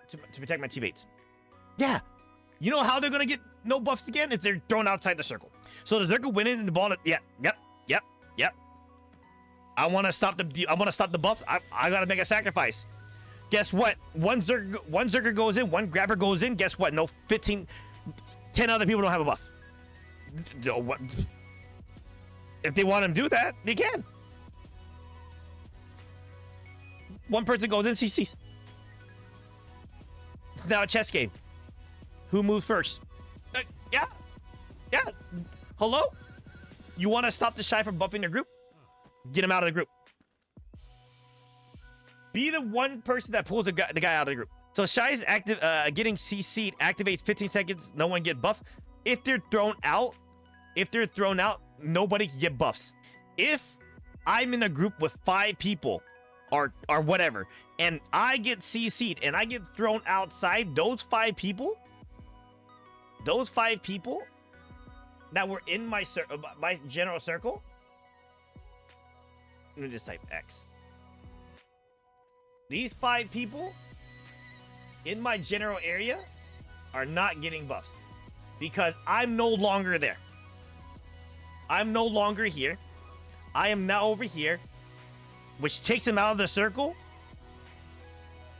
teammates? Yeah. You know how they're gonna get no buffs again? If they're thrown outside the circle. So the Zerker went in and the ball. Yeah. Yep. I want to stop the buff. I gotta make a sacrifice. Guess what? One Zerker goes in, one grabber goes in. Guess what? No 10 other people don't have a buff. If they want to do that, they can. One person goes in, CCs. It's now a chess game. Who moves first? Yeah. Hello? You want to stop the Shai from buffing their group? Get him out of the group. Be the one person that pulls the guy out of the group. So Shai's active, getting CC'd activates 15 seconds. No one get buff. If they're thrown out, nobody can get buffs. If I'm in a group with 5 people or whatever, and I get CC'd and I get thrown outside, those 5 people that were in my general circle, let me just type X. These 5 people in my general area are not getting buffs because I'm no longer there. I'm no longer here. I am now over here, which takes them out of the circle.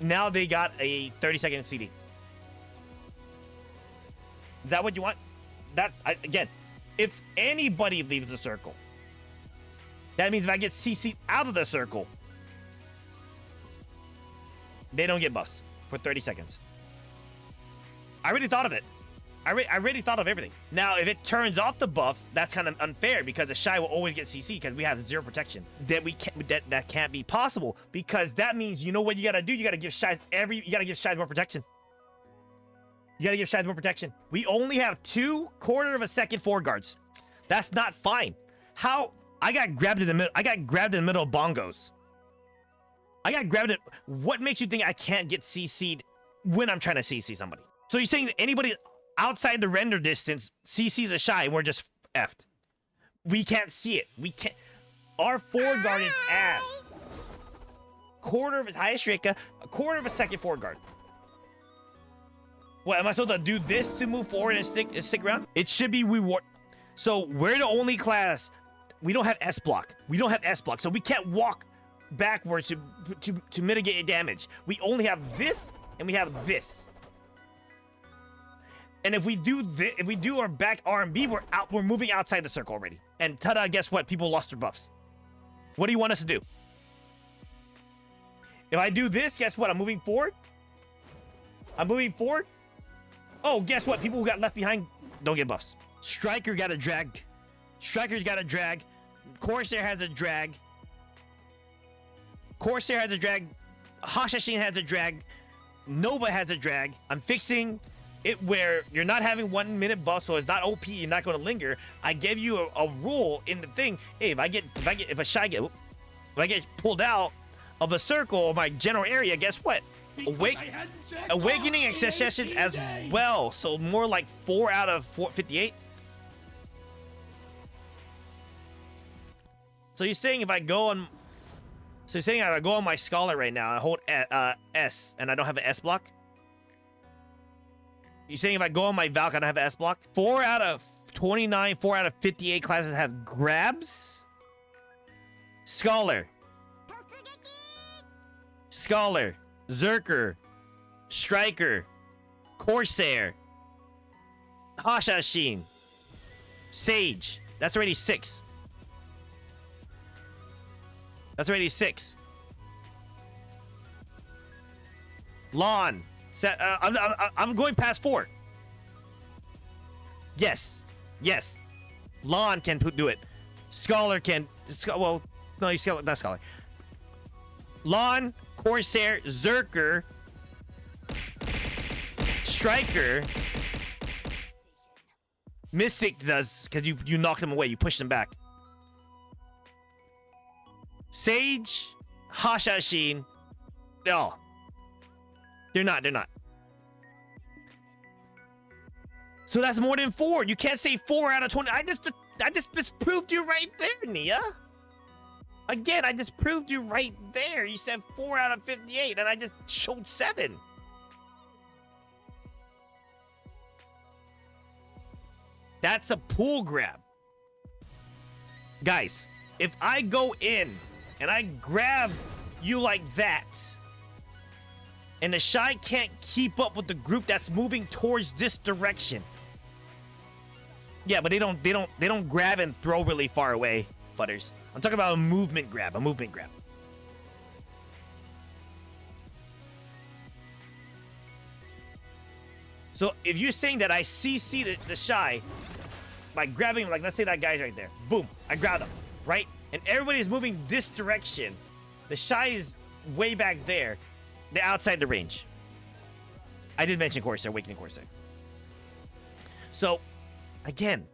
Now they got a 30-second CD. Is that what you want? Again, if anybody leaves the circle, that means if I get CC'd out of the circle, they don't get buffs for 30 seconds. I already thought of it. I already thought of everything. Now, if it turns off the buff, that's kind of unfair because the Shai will always get CC because we have 0 protection. That can't be possible because that means, you know what you gotta do? You gotta give Shais more protection. You gotta give Shais more protection. We only have 2 quarter of a second forward guards. That's not fine. How? I got grabbed in the middle. I got grabbed in the middle of bongos. What makes you think I can't get CC'd when I'm trying to CC somebody? So you're saying that anybody outside the render distance CC's a Shai and we're just effed? We can't see it. We can't. Our forward guard is ass. Quarter of his highest Rika, a quarter of a second forward guard. What, am I supposed to do this to move forward and stick around? It should be reward. So we're the only class. We don't have S block. So we can't walk backwards to mitigate damage. We only have this and we have this. And if we do our back R&B, we're moving outside the circle already. And ta-da, guess what? People lost their buffs. What do you want us to do? If I do this, guess what? I'm moving forward. Oh, guess what? People who got left behind don't get buffs. Striker got a drag. Corsair has a drag. Hashashin has a drag. Nova has a drag. I'm fixing it where you're not having 1 minute buff, so it's not OP. You're not going to linger. I gave you a rule in the thing. Hey, if I get pulled out of a circle or my general area, guess what? Awakening access sessions as well. So more like 4 out of 58. So you're saying if I go on my Scholar right now, I hold S and I don't have an S block? You're saying if I go on my Valk, I don't have an S block? 4 out of 29, 4 out of 58 classes have grabs? Scholar, Zerker, Striker, Corsair, Hashashin, Sage. That's already 6. Lawn. I'm going past 4. Yes. Lawn can do it. Scholar can. Well, no, he's not Scholar. Lawn, Corsair, Zerker, Striker. Mystic does because you knock them away. You push them back. Sage, Hashashin. No. They're not. So that's more than 4. You can't say 4 out of 20. I just disproved you right there, Nia. Again, I just proved you right there. You said 4 out of 58, and I just showed 7. That's a pool grab. Guys, if I go in and I grab you like that, And the Shy can't keep up with the group that's moving towards this direction. Yeah, but they don't grab and throw really far away, Butters. I'm talking about a movement grab, So if you're saying that I CC the Shy by grabbing him, like let's say that guy's right there. Boom, I grabbed him, right? And everybody's moving this direction. The Shy is way back there. They're outside the range. I did mention Corsair, Awakening Corsair. So, again,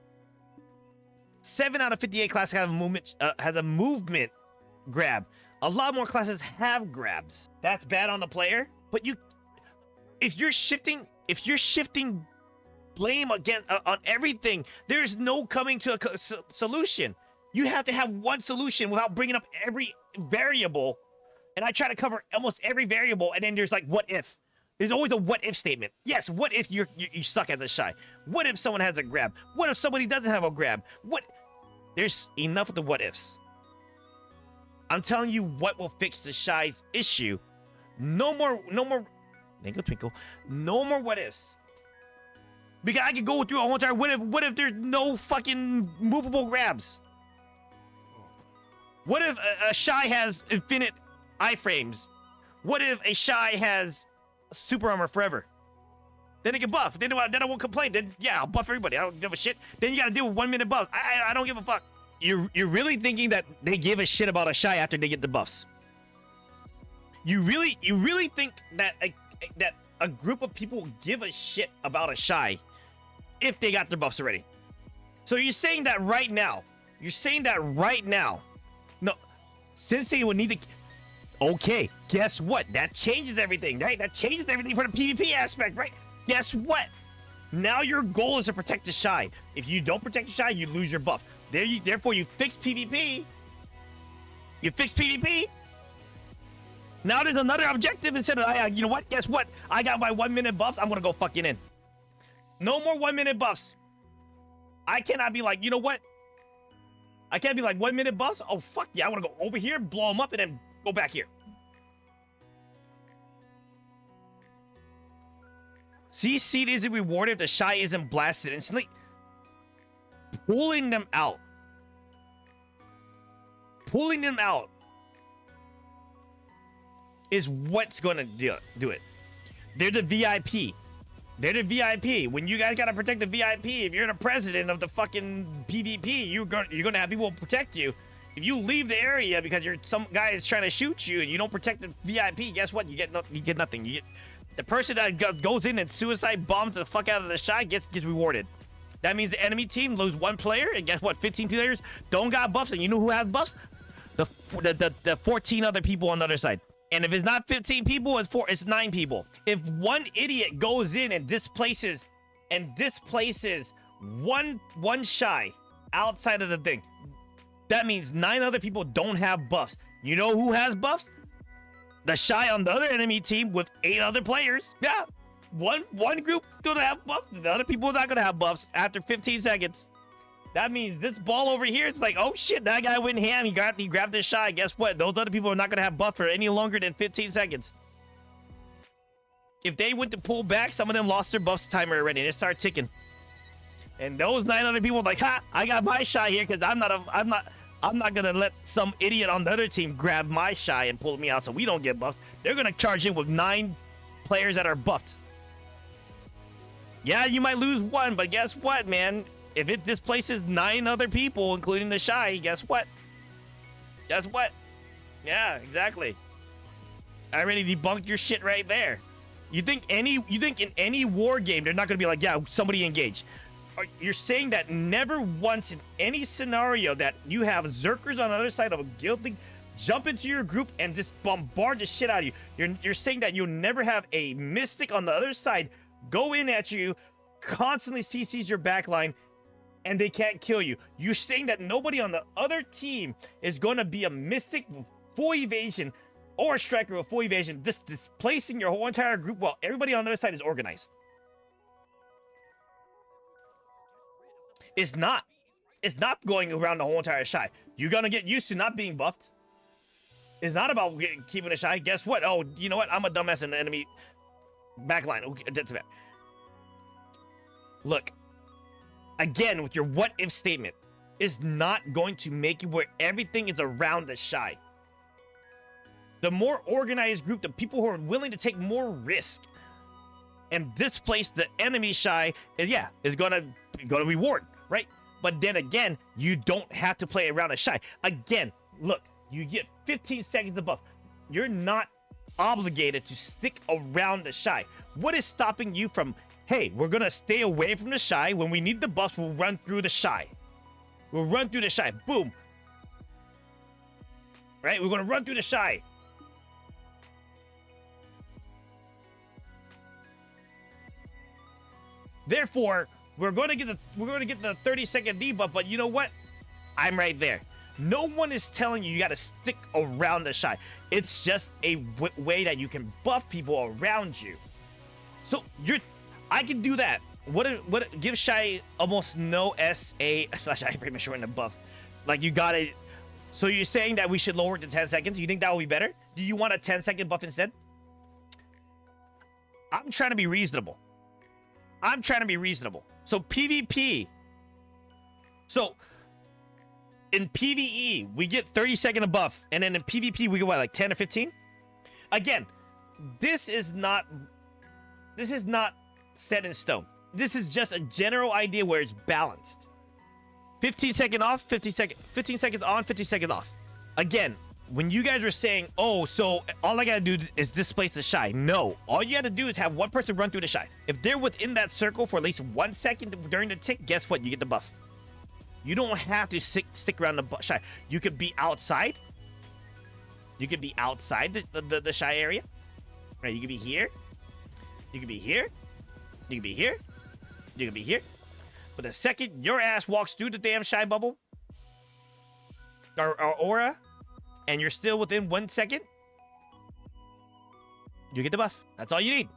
7 out of 58 classes have a movement grab. A lot more classes have grabs. That's bad on the player. But if you're shifting blame again on everything, there's no coming to a solution. You have to have one solution without bringing up every variable. And I try to cover almost every variable, and then there's like, what if? There's always a what if statement. Yes, what if you suck at the Shy? What if someone has a grab? What if somebody doesn't have a grab? What? There's enough of the what ifs. I'm telling you what will fix the Shy's issue. No more, twinkle twinkle. No more what ifs. Because I could go through a whole entire what if there's no fucking movable grabs? What if a Shy has infinite iframes? What if a Shy has super armor forever? Then they get buff. Then I won't complain. Then yeah, I'll buff everybody. I don't give a shit. Then you gotta deal with 1 minute buffs. I don't give a fuck. You're really thinking that they give a shit about a Shy after they get the buffs? You really think that a group of people give a shit about a Shy if they got their buffs already? So you're saying that right now? No, Sensei would need to. Okay, guess what? That changes everything, right? That changes everything for the PvP aspect, right? Guess what? Now your goal is to protect the Shy. If you don't protect the Shy, you lose your buff. Therefore, you fix PvP. Now there's another objective instead of, you know what? Guess what? I got my 1 minute buffs. I'm gonna go fucking in. No more 1 minute buffs. I cannot be like, you know what? I can't be like 1 minute buffs. Oh, fuck yeah. I want to go over here, blow them up, and then go back here. CC isn't rewarded if the Shy isn't blasted instantly. Pulling them out is what's gonna do it. They're the VIP. When you guys gotta protect the VIP, if you're the president of the fucking PvP, you're gonna have people protect you. If you leave the area because some guy is trying to shoot you and you don't protect the VIP, guess what? You get nothing. The person that goes in and suicide bombs the fuck out of the Shy gets rewarded. That means the enemy team lose 1 player, and guess what? 15 players don't got buffs, and you know who has buffs? The 14 other people on the other side. And if it's not 15 people, it's 9 people. If one idiot goes in and displaces one Shy outside of the thing, that means 9 other people don't have buffs. You know who has buffs? The Shy on the other enemy team with 8 other players. Yeah, one group gonna have buffs. The other people are not gonna have buffs after 15 seconds. That means this ball over here, it's like, oh shit, that guy went ham. He grabbed this Shy. Guess what? Those other people are not gonna have buff for any longer than 15 seconds. If they went to pull back, some of them lost their buffs timer already, and it started ticking. And those 9 other people were like, ha, I got my Shy here because I'm not gonna let some idiot on the other team grab my Shy and pull me out so we don't get buffs. They're gonna charge in with 9 players that are buffed. Yeah, you might lose 1, but guess what, man? If it displaces 9 other people, including the Shy, guess what? Yeah, exactly. I already debunked your shit right there. You think in any war game they're not gonna be like, yeah, somebody engage? You're saying that never once in any scenario that you have Zerkers on the other side of a guild league jump into your group and just bombard the shit out of you. You're saying that you'll never have a Mystic on the other side go in at you, constantly CCs your backline, and they can't kill you. You're saying that nobody on the other team is going to be a Mystic with full evasion or a Striker with full evasion, displacing your whole entire group while everybody on the other side is organized. It's not going around the whole entire Shy. You're going to get used to not being buffed. It's not about keeping a Shy. Guess what? Oh, you know what? I'm a dumbass in the enemy backline. Okay, that's bad. Look, again, with your what if statement, is not going to make it where everything is around the Shy. The more organized group, the people who are willing to take more risk and displace the enemy Shy, is gonna reward, right? But then again, you don't have to play around a Shy. Again, look, you get 15 seconds to buff. You're not obligated to stick around the Shy. What is stopping you from, hey, we're gonna stay away from the Shy. When we need the buffs, we'll run through the Shy. We'll run through the Shy. Boom. Right? We're gonna run through the Shy. Therefore, we're going to get the 30-second debuff, but you know what? I'm right there. No one is telling you got to stick around the Shy. It's just a way that you can buff people around you. So I can do that. What give Shy almost no SA/I premature in the buff. Like you got it. So you're saying that we should lower it to 10 seconds? You think that will be better? Do you want a 10-second buff instead? I'm trying to be reasonable. So PvP. So in PvE, we get 30-second buff, and then in PvP we get what, like 10 or 15? Again, this is not set in stone. This is just a general idea where it's balanced. 15 seconds off, 15 seconds on, 15 seconds off. Again, when you guys were saying, oh, so all I gotta do is displace the Shy. No, all you gotta do is have one person run through the Shy. If they're within that circle for at least 1 second during the tick, guess what? You get the buff. You don't have to stick around the Shy. You could be outside. You could be outside the Shy area. Right? You could be here. You could be here. You could be here. You could be here. But the second your ass walks through the damn Shy bubble or aura, and you're still within 1 second, you get the buff. That's all you need.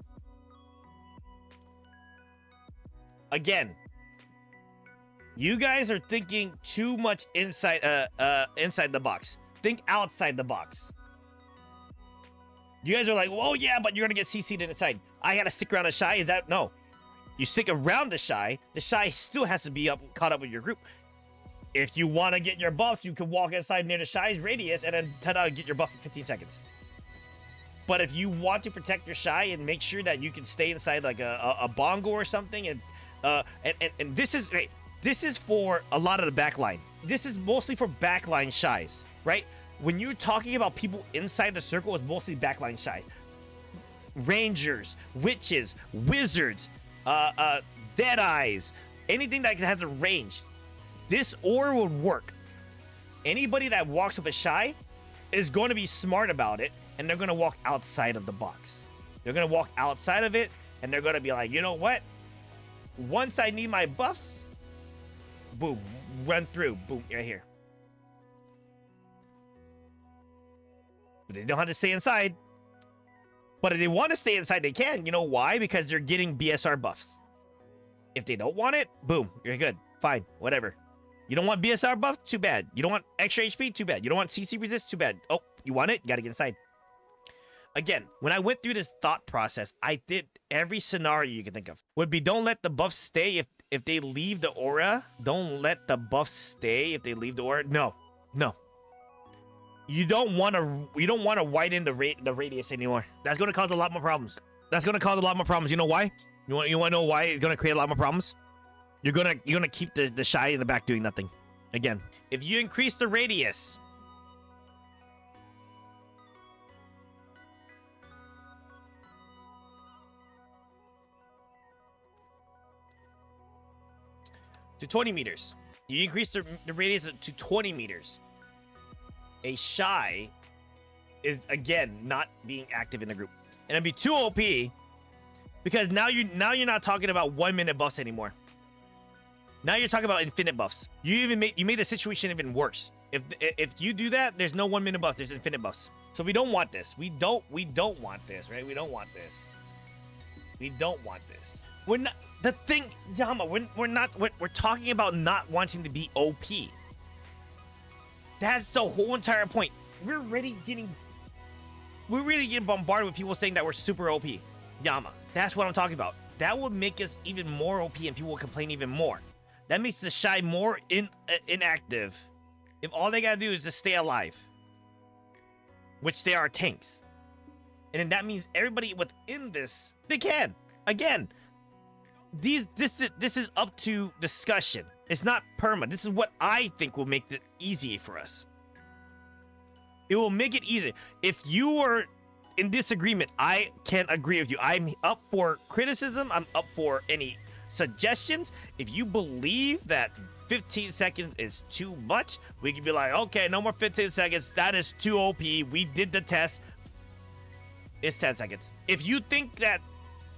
Again, you guys are thinking too much inside the box. Think outside the box. You guys are like, whoa, yeah, but you're gonna get CC'd inside. I gotta stick around the Shy. Is that no? You stick around the Shy. The Shy still has to be caught up with your group. If you want to get your buffs, you can walk inside near the Shy's radius and then get your buff in 15 seconds. But if you want to protect your Shy and make sure that you can stay inside like a bongo or something, and this is for a lot of the backline. This is mostly for backline Shys, right? When you're talking about people inside the circle, it's mostly backline Shy. Rangers, witches, wizards, dead eyes, anything that has a range. This aura would work. Anybody that walks with a Shy is going to be smart about it, and they're going to walk outside of the box. They're going to walk outside of it, and they're going to be like, you know what? Once I need my buffs, boom, run through, boom, right here. But they don't have to stay inside. But if they want to stay inside, they can. You know why? Because they're getting BSR buffs. If they don't want it, boom, you're good. Fine, whatever. You don't want BSR buff? Too bad. You don't want extra HP? Too bad. You don't want CC resist? Too bad. Oh, you want it? You gotta get inside. Again, when I went through this thought process, I did every scenario you can think of. Would be don't let the buffs stay if they leave the aura. Don't let the buffs stay if they leave the aura. No. You don't want to widen the radius anymore. That's gonna cause a lot more problems. You know why? You want to know why it's gonna create a lot more problems? You're gonna keep the Shy in the back doing nothing. Again, if you increase the radius, to 20 meters, you increase the radius to 20 meters. A Shy is again not being active in the group, and it'd be too OP because now you're not talking about 1 minute buffs anymore. Now you're talking about infinite buffs. You made the situation even worse. If you do that, there's no 1 minute buffs. There's infinite buffs. So we don't want this. We don't want this, right? We don't want this. We're not the thing, Yama. We're talking about not wanting to be OP. That's the whole entire point. we're really getting bombarded with people saying that we're super OP. Yama. That's what I'm talking about. That would make us even more OP and people will complain even more. That makes the Shai more inactive. If all they gotta do is just stay alive. Which they are tanks. And then that means everybody within this, they can. Again, this is up to discussion. It's not perma. This is what I think will make it easy for us. It will make it easier. If you are in disagreement, I can agree with you. I'm up for criticism. I'm up for any suggestions. If you believe that 15 seconds is too much, we can be like, okay, no more 15 seconds. That is too OP. We did the test. It's 10 seconds. If you think that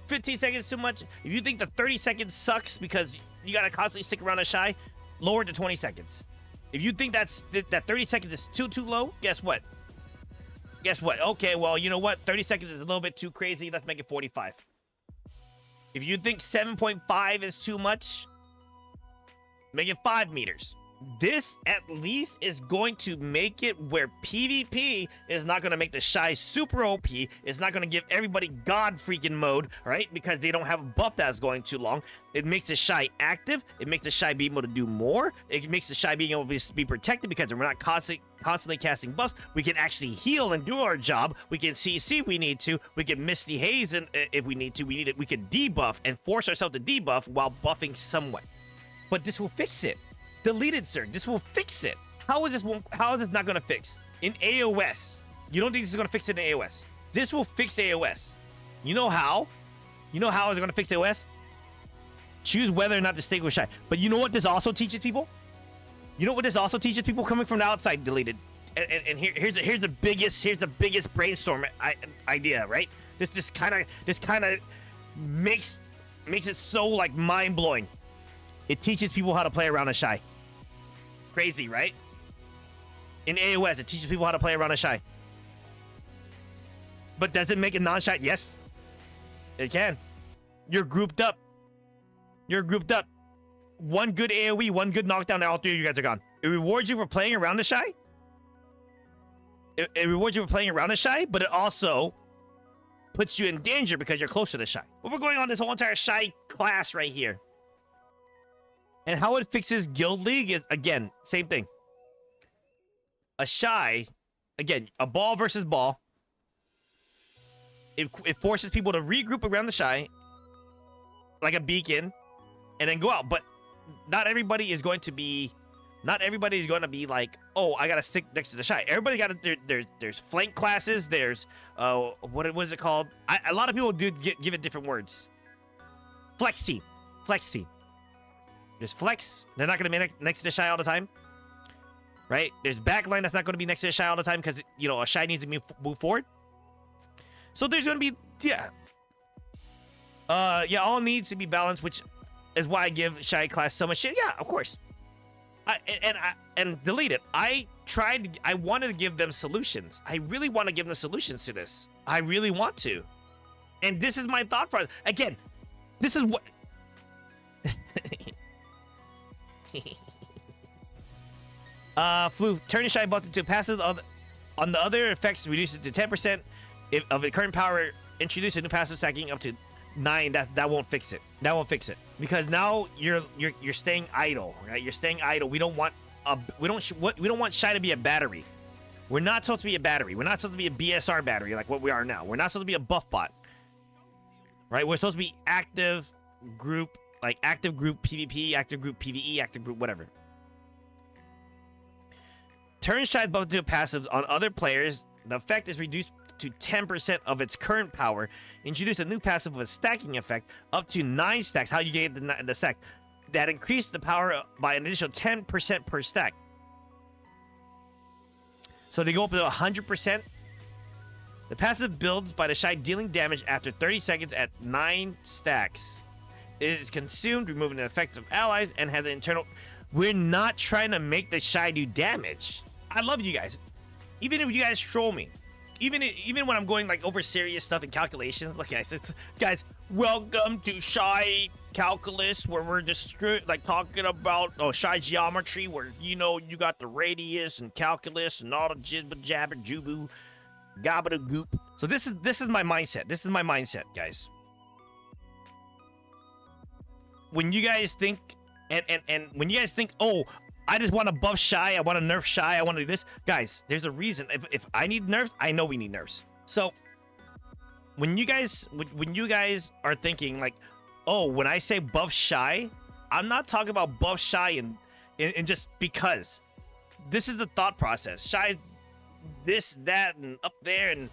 15 seconds is too much, if you think the 30 seconds sucks because you gotta constantly stick around a Shai, lower it to 20 seconds. If you think that 30 seconds is too low, guess what? Guess what? Okay, well, you know what? 30 seconds is a little bit too crazy. Let's make it 45. If you think 7.5 is too much, make it 5 meters. This at least is going to make it where PvP is not going to make the Shai super OP. It's not going to give everybody god freaking mode, right? Because they don't have a buff that's going too long. It makes the Shai active. It makes the Shai be able to do more. It makes the Shai being able to be protected because we're not constantly casting buffs. We can actually heal and do our job. We can CC if we need to. We can Misty Haze if we need to. We can debuff and force ourselves to debuff while buffing somewhat. But this will fix it. Deleted, sir. This will fix it. How is this not going to fix? In AOS. You don't think this is going to fix it in AOS? This will fix AOS. You know how? You know how is it going to fix AOS? Choose whether or not to stay with Shai. But you know what this also teaches people? You know what this also teaches people coming from the outside, Deleted? And here's the biggest brainstorm idea, right? This kind of makes it so like mind-blowing. It teaches people how to play around a Shai. Crazy, right? In AOS, it teaches people how to play around a Shai. But does it make it non-Shai? Yes. It can. You're grouped up. You're grouped up. One good AoE, one good knockdown, and all three of you guys are gone. It rewards you for playing around the Shai. It rewards you for playing around the Shai, but it also puts you in danger because you're closer to the Shai. But we're going on this whole entire Shai class right here. And how it fixes Guild League is, again, same thing. A Shai, again, a ball versus ball. It forces people to regroup around the Shai, like a beacon, and then go out. But not everybody is going to be like, oh, I gotta stick next to the Shai. Everybody got there's flank classes. There's what was it called? A lot of people do give it different words. Flex team. There's flex. They're not going to be next to the Shai all the time. Right? There's backline that's not going to be next to the Shai all the time because, you know, a Shai needs to move forward. So there's going to be, yeah. All needs to be balanced, which is why I give Shai class so much shit. Yeah, of course. And delete it. I wanted to give them solutions. I really want to give them solutions to this. I really want to. And this is my thought process. Again, this is what... Flu, turn your Shai button to passive on the other effects, reduce it to 10% of the current power. Introduce a new passive stacking up to 9. That won't fix it. That won't fix it because now you're staying idle, right? You're staying idle. We don't want Shai to be a battery. We're not supposed to be a battery. We're not supposed to be a BSR battery like what we are now. We're not supposed to be a buff bot, right? We're supposed to be active group. Like active group PvP, active group PvE, active group whatever. Turn Shai button to passives on other players. The effect is reduced to 10% of its current power. Introduce a new passive with a stacking effect up to 9 stacks. How you get the stack? That increased the power by an additional 10% per stack. So they go up to 100%. The passive builds by the Shai dealing damage after 30 seconds at 9 stacks. It is consumed, removing the effects of allies, and has an internal... We're not trying to make the Shai do damage. I love you guys. Even if you guys troll me. Even when I'm going like over serious stuff and calculations. Look, guys, welcome to Shai calculus where we're just like talking about Shai geometry where you got the radius and calculus and all the jibba jabber jubu gabba goop. So this is my mindset. This is my mindset, guys. When you guys think and when you guys think, oh, I just want to buff Shai, I want to nerf Shai, I want to do this, guys, there's a reason. If I need nerfs, I know we need nerfs. So when you guys are thinking like, oh, when I say buff Shai, I'm not talking about buff Shai and just because. This is the thought process. Shai, this, that, and up there, and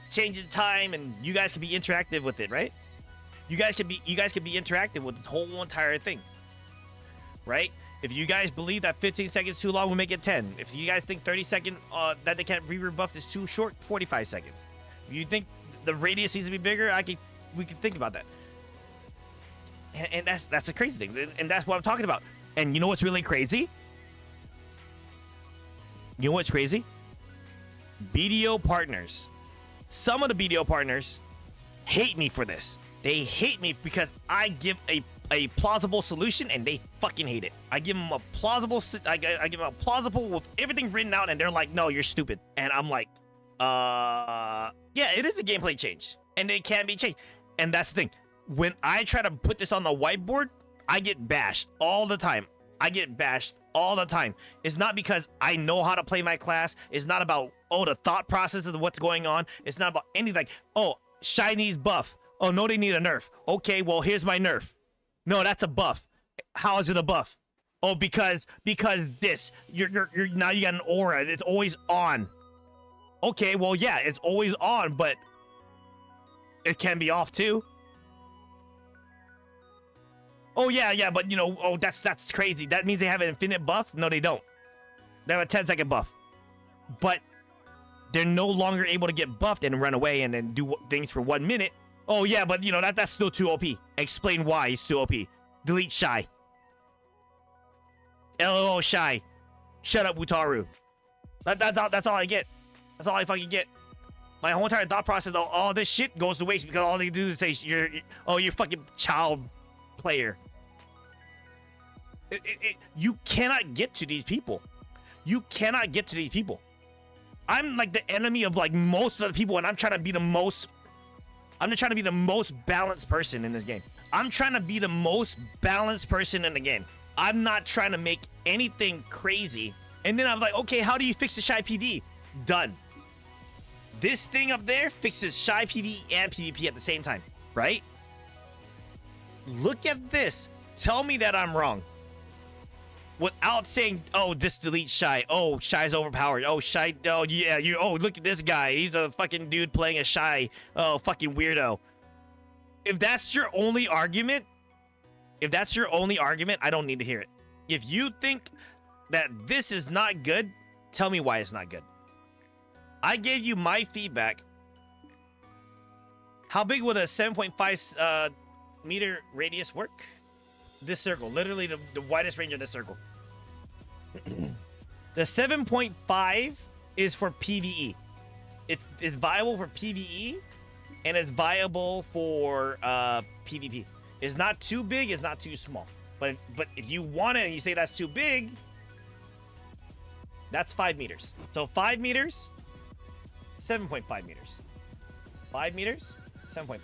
changes time, and you guys can be interactive with it, right? You guys can be interactive with this whole entire thing, right? If you guys believe that 15 seconds too long, we'll make it 10. If you guys think 30 second that they can't re-rebuff is too short, 45 seconds. If you think the radius needs to be bigger, we can think about that. And that's the crazy thing, and that's what I'm talking about. And you know what's really crazy? You know what's crazy? BDO partners. Some of the BDO partners hate me for this. They hate me because I give a plausible solution and they fucking hate it. I give them a plausible. I give them a plausible with everything written out, and they're like, "No, you're stupid." And I'm like, yeah, it is a gameplay change, and it can be changed. And that's the thing. When I try to put this on the whiteboard, I get bashed all the time. I get bashed all the time. It's not because I know how to play my class. It's not about, oh, the thought process of what's going on. It's not about anything like, oh, Shai needs buff. Oh, no, they need a nerf. Okay, well, here's my nerf. No, that's a buff. How is it a buff? Oh, because this. You're now you got an aura. It's always on. Okay, well, yeah, it's always on, but it can be off too. Oh, yeah, but oh, that's crazy. That means they have an infinite buff? No, they don't. They have a 10-second buff. But they're no longer able to get buffed and run away and then do things for 1 minute. Oh, yeah, but that's still too OP. Explain why it's too OP. Delete Shai. LOL Shai. Shut up, Wutaru. That's all I get. That's all I fucking get. My whole entire thought process, all this shit goes to waste because all they do is say, you're fucking child player. You cannot get to these people. You cannot get to these people. I'm like the enemy of like most of the people, and I'm trying to be the most. I'm just trying to be the most balanced person in this game. I'm trying to be the most balanced person in the game. I'm not trying to make anything crazy. And then I'm like, okay, how do you fix the Shai PV? Done. This thing up there fixes Shai PV and PvP at the same time, right? Look at this. Tell me that I'm wrong. Without saying, oh, just delete Shai. Oh, Shai's overpowered. Oh, Shai. Oh, yeah. Oh, look at this guy. He's a fucking dude playing a Shai. Oh, fucking weirdo. If that's your only argument, I don't need to hear it. If you think that this is not good, tell me why it's not good. I gave you my feedback. How big would a 7.5 meter radius work? This circle, literally the widest range of this circle. The 7.5 is for PvE. It's viable for PvE, and it's viable for PvP. It's not too big, it's not too small. But if you want it and you say that's too big, that's 5 meters. So 5 meters, 7.5 meters. 5 meters, 7.5.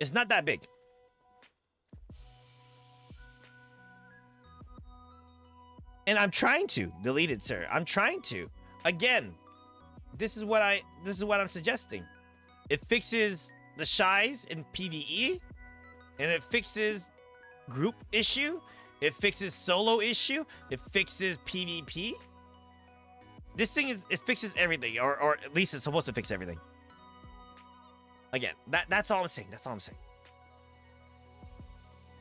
It's not that big. And I'm trying to delete it, sir. I'm trying to. Again, this is what I'm suggesting. It fixes the Shais in PvE, and it fixes group issue. It fixes solo issue. It fixes PvP. This thing it fixes everything, or at least it's supposed to fix everything. Again, that's all I'm saying. That's all I'm saying.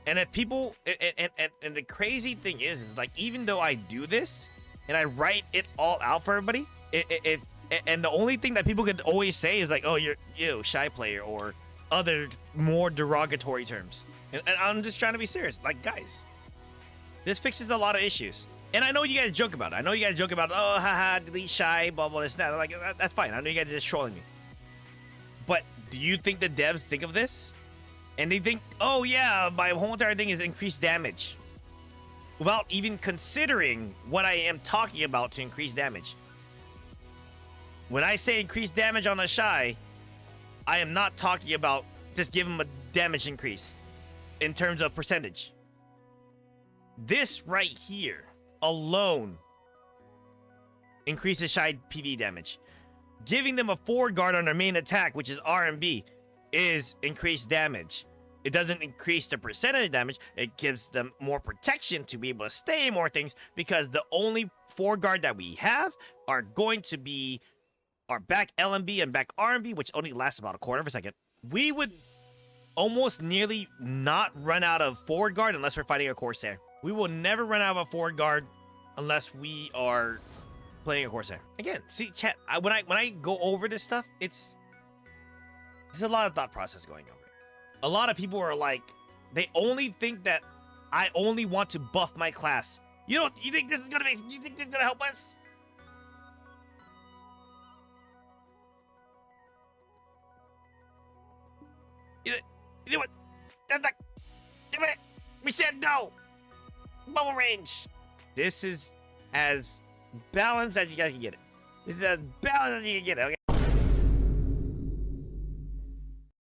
And if people, and the crazy thing is like, even though I do this and I write it all out for everybody, and the only thing that people could always say is like, oh, you're Shai player, or other more derogatory terms. And I'm just trying to be serious. Like, guys, this fixes a lot of issues. And I know you guys joke about it. Oh, haha, delete Shai, blah, blah, this, and that. Like, that's fine. I know you guys are just trolling me. But do you think the devs think of this? And they think, oh yeah, my whole entire thing is increased damage. Without even considering what I am talking about to increase damage. When I say increased damage on a Shai, I am not talking about just give him a damage increase in terms of percentage. This right here alone increases Shai PV damage. Giving them a forward guard on their main attack, which is RMB, is increased damage. It doesn't increase the percentage damage. It gives them more protection to be able to stay more things, because the only forward guard that we have are going to be our back LMB and back RMB, which only lasts about a quarter of a second. We would almost nearly not run out of forward guard unless we're fighting a Corsair. We will never run out of a forward guard unless we are playing a Corsair. Again, see, chat, when I go over this stuff, there's a lot of thought process going over it. A lot of people are like, they only think that I only want to buff my class. You think this is gonna help us? You know what? That's not, we said no. Bubble range. This is as balanced as you guys can get it. This is as balanced as you can get it. Okay.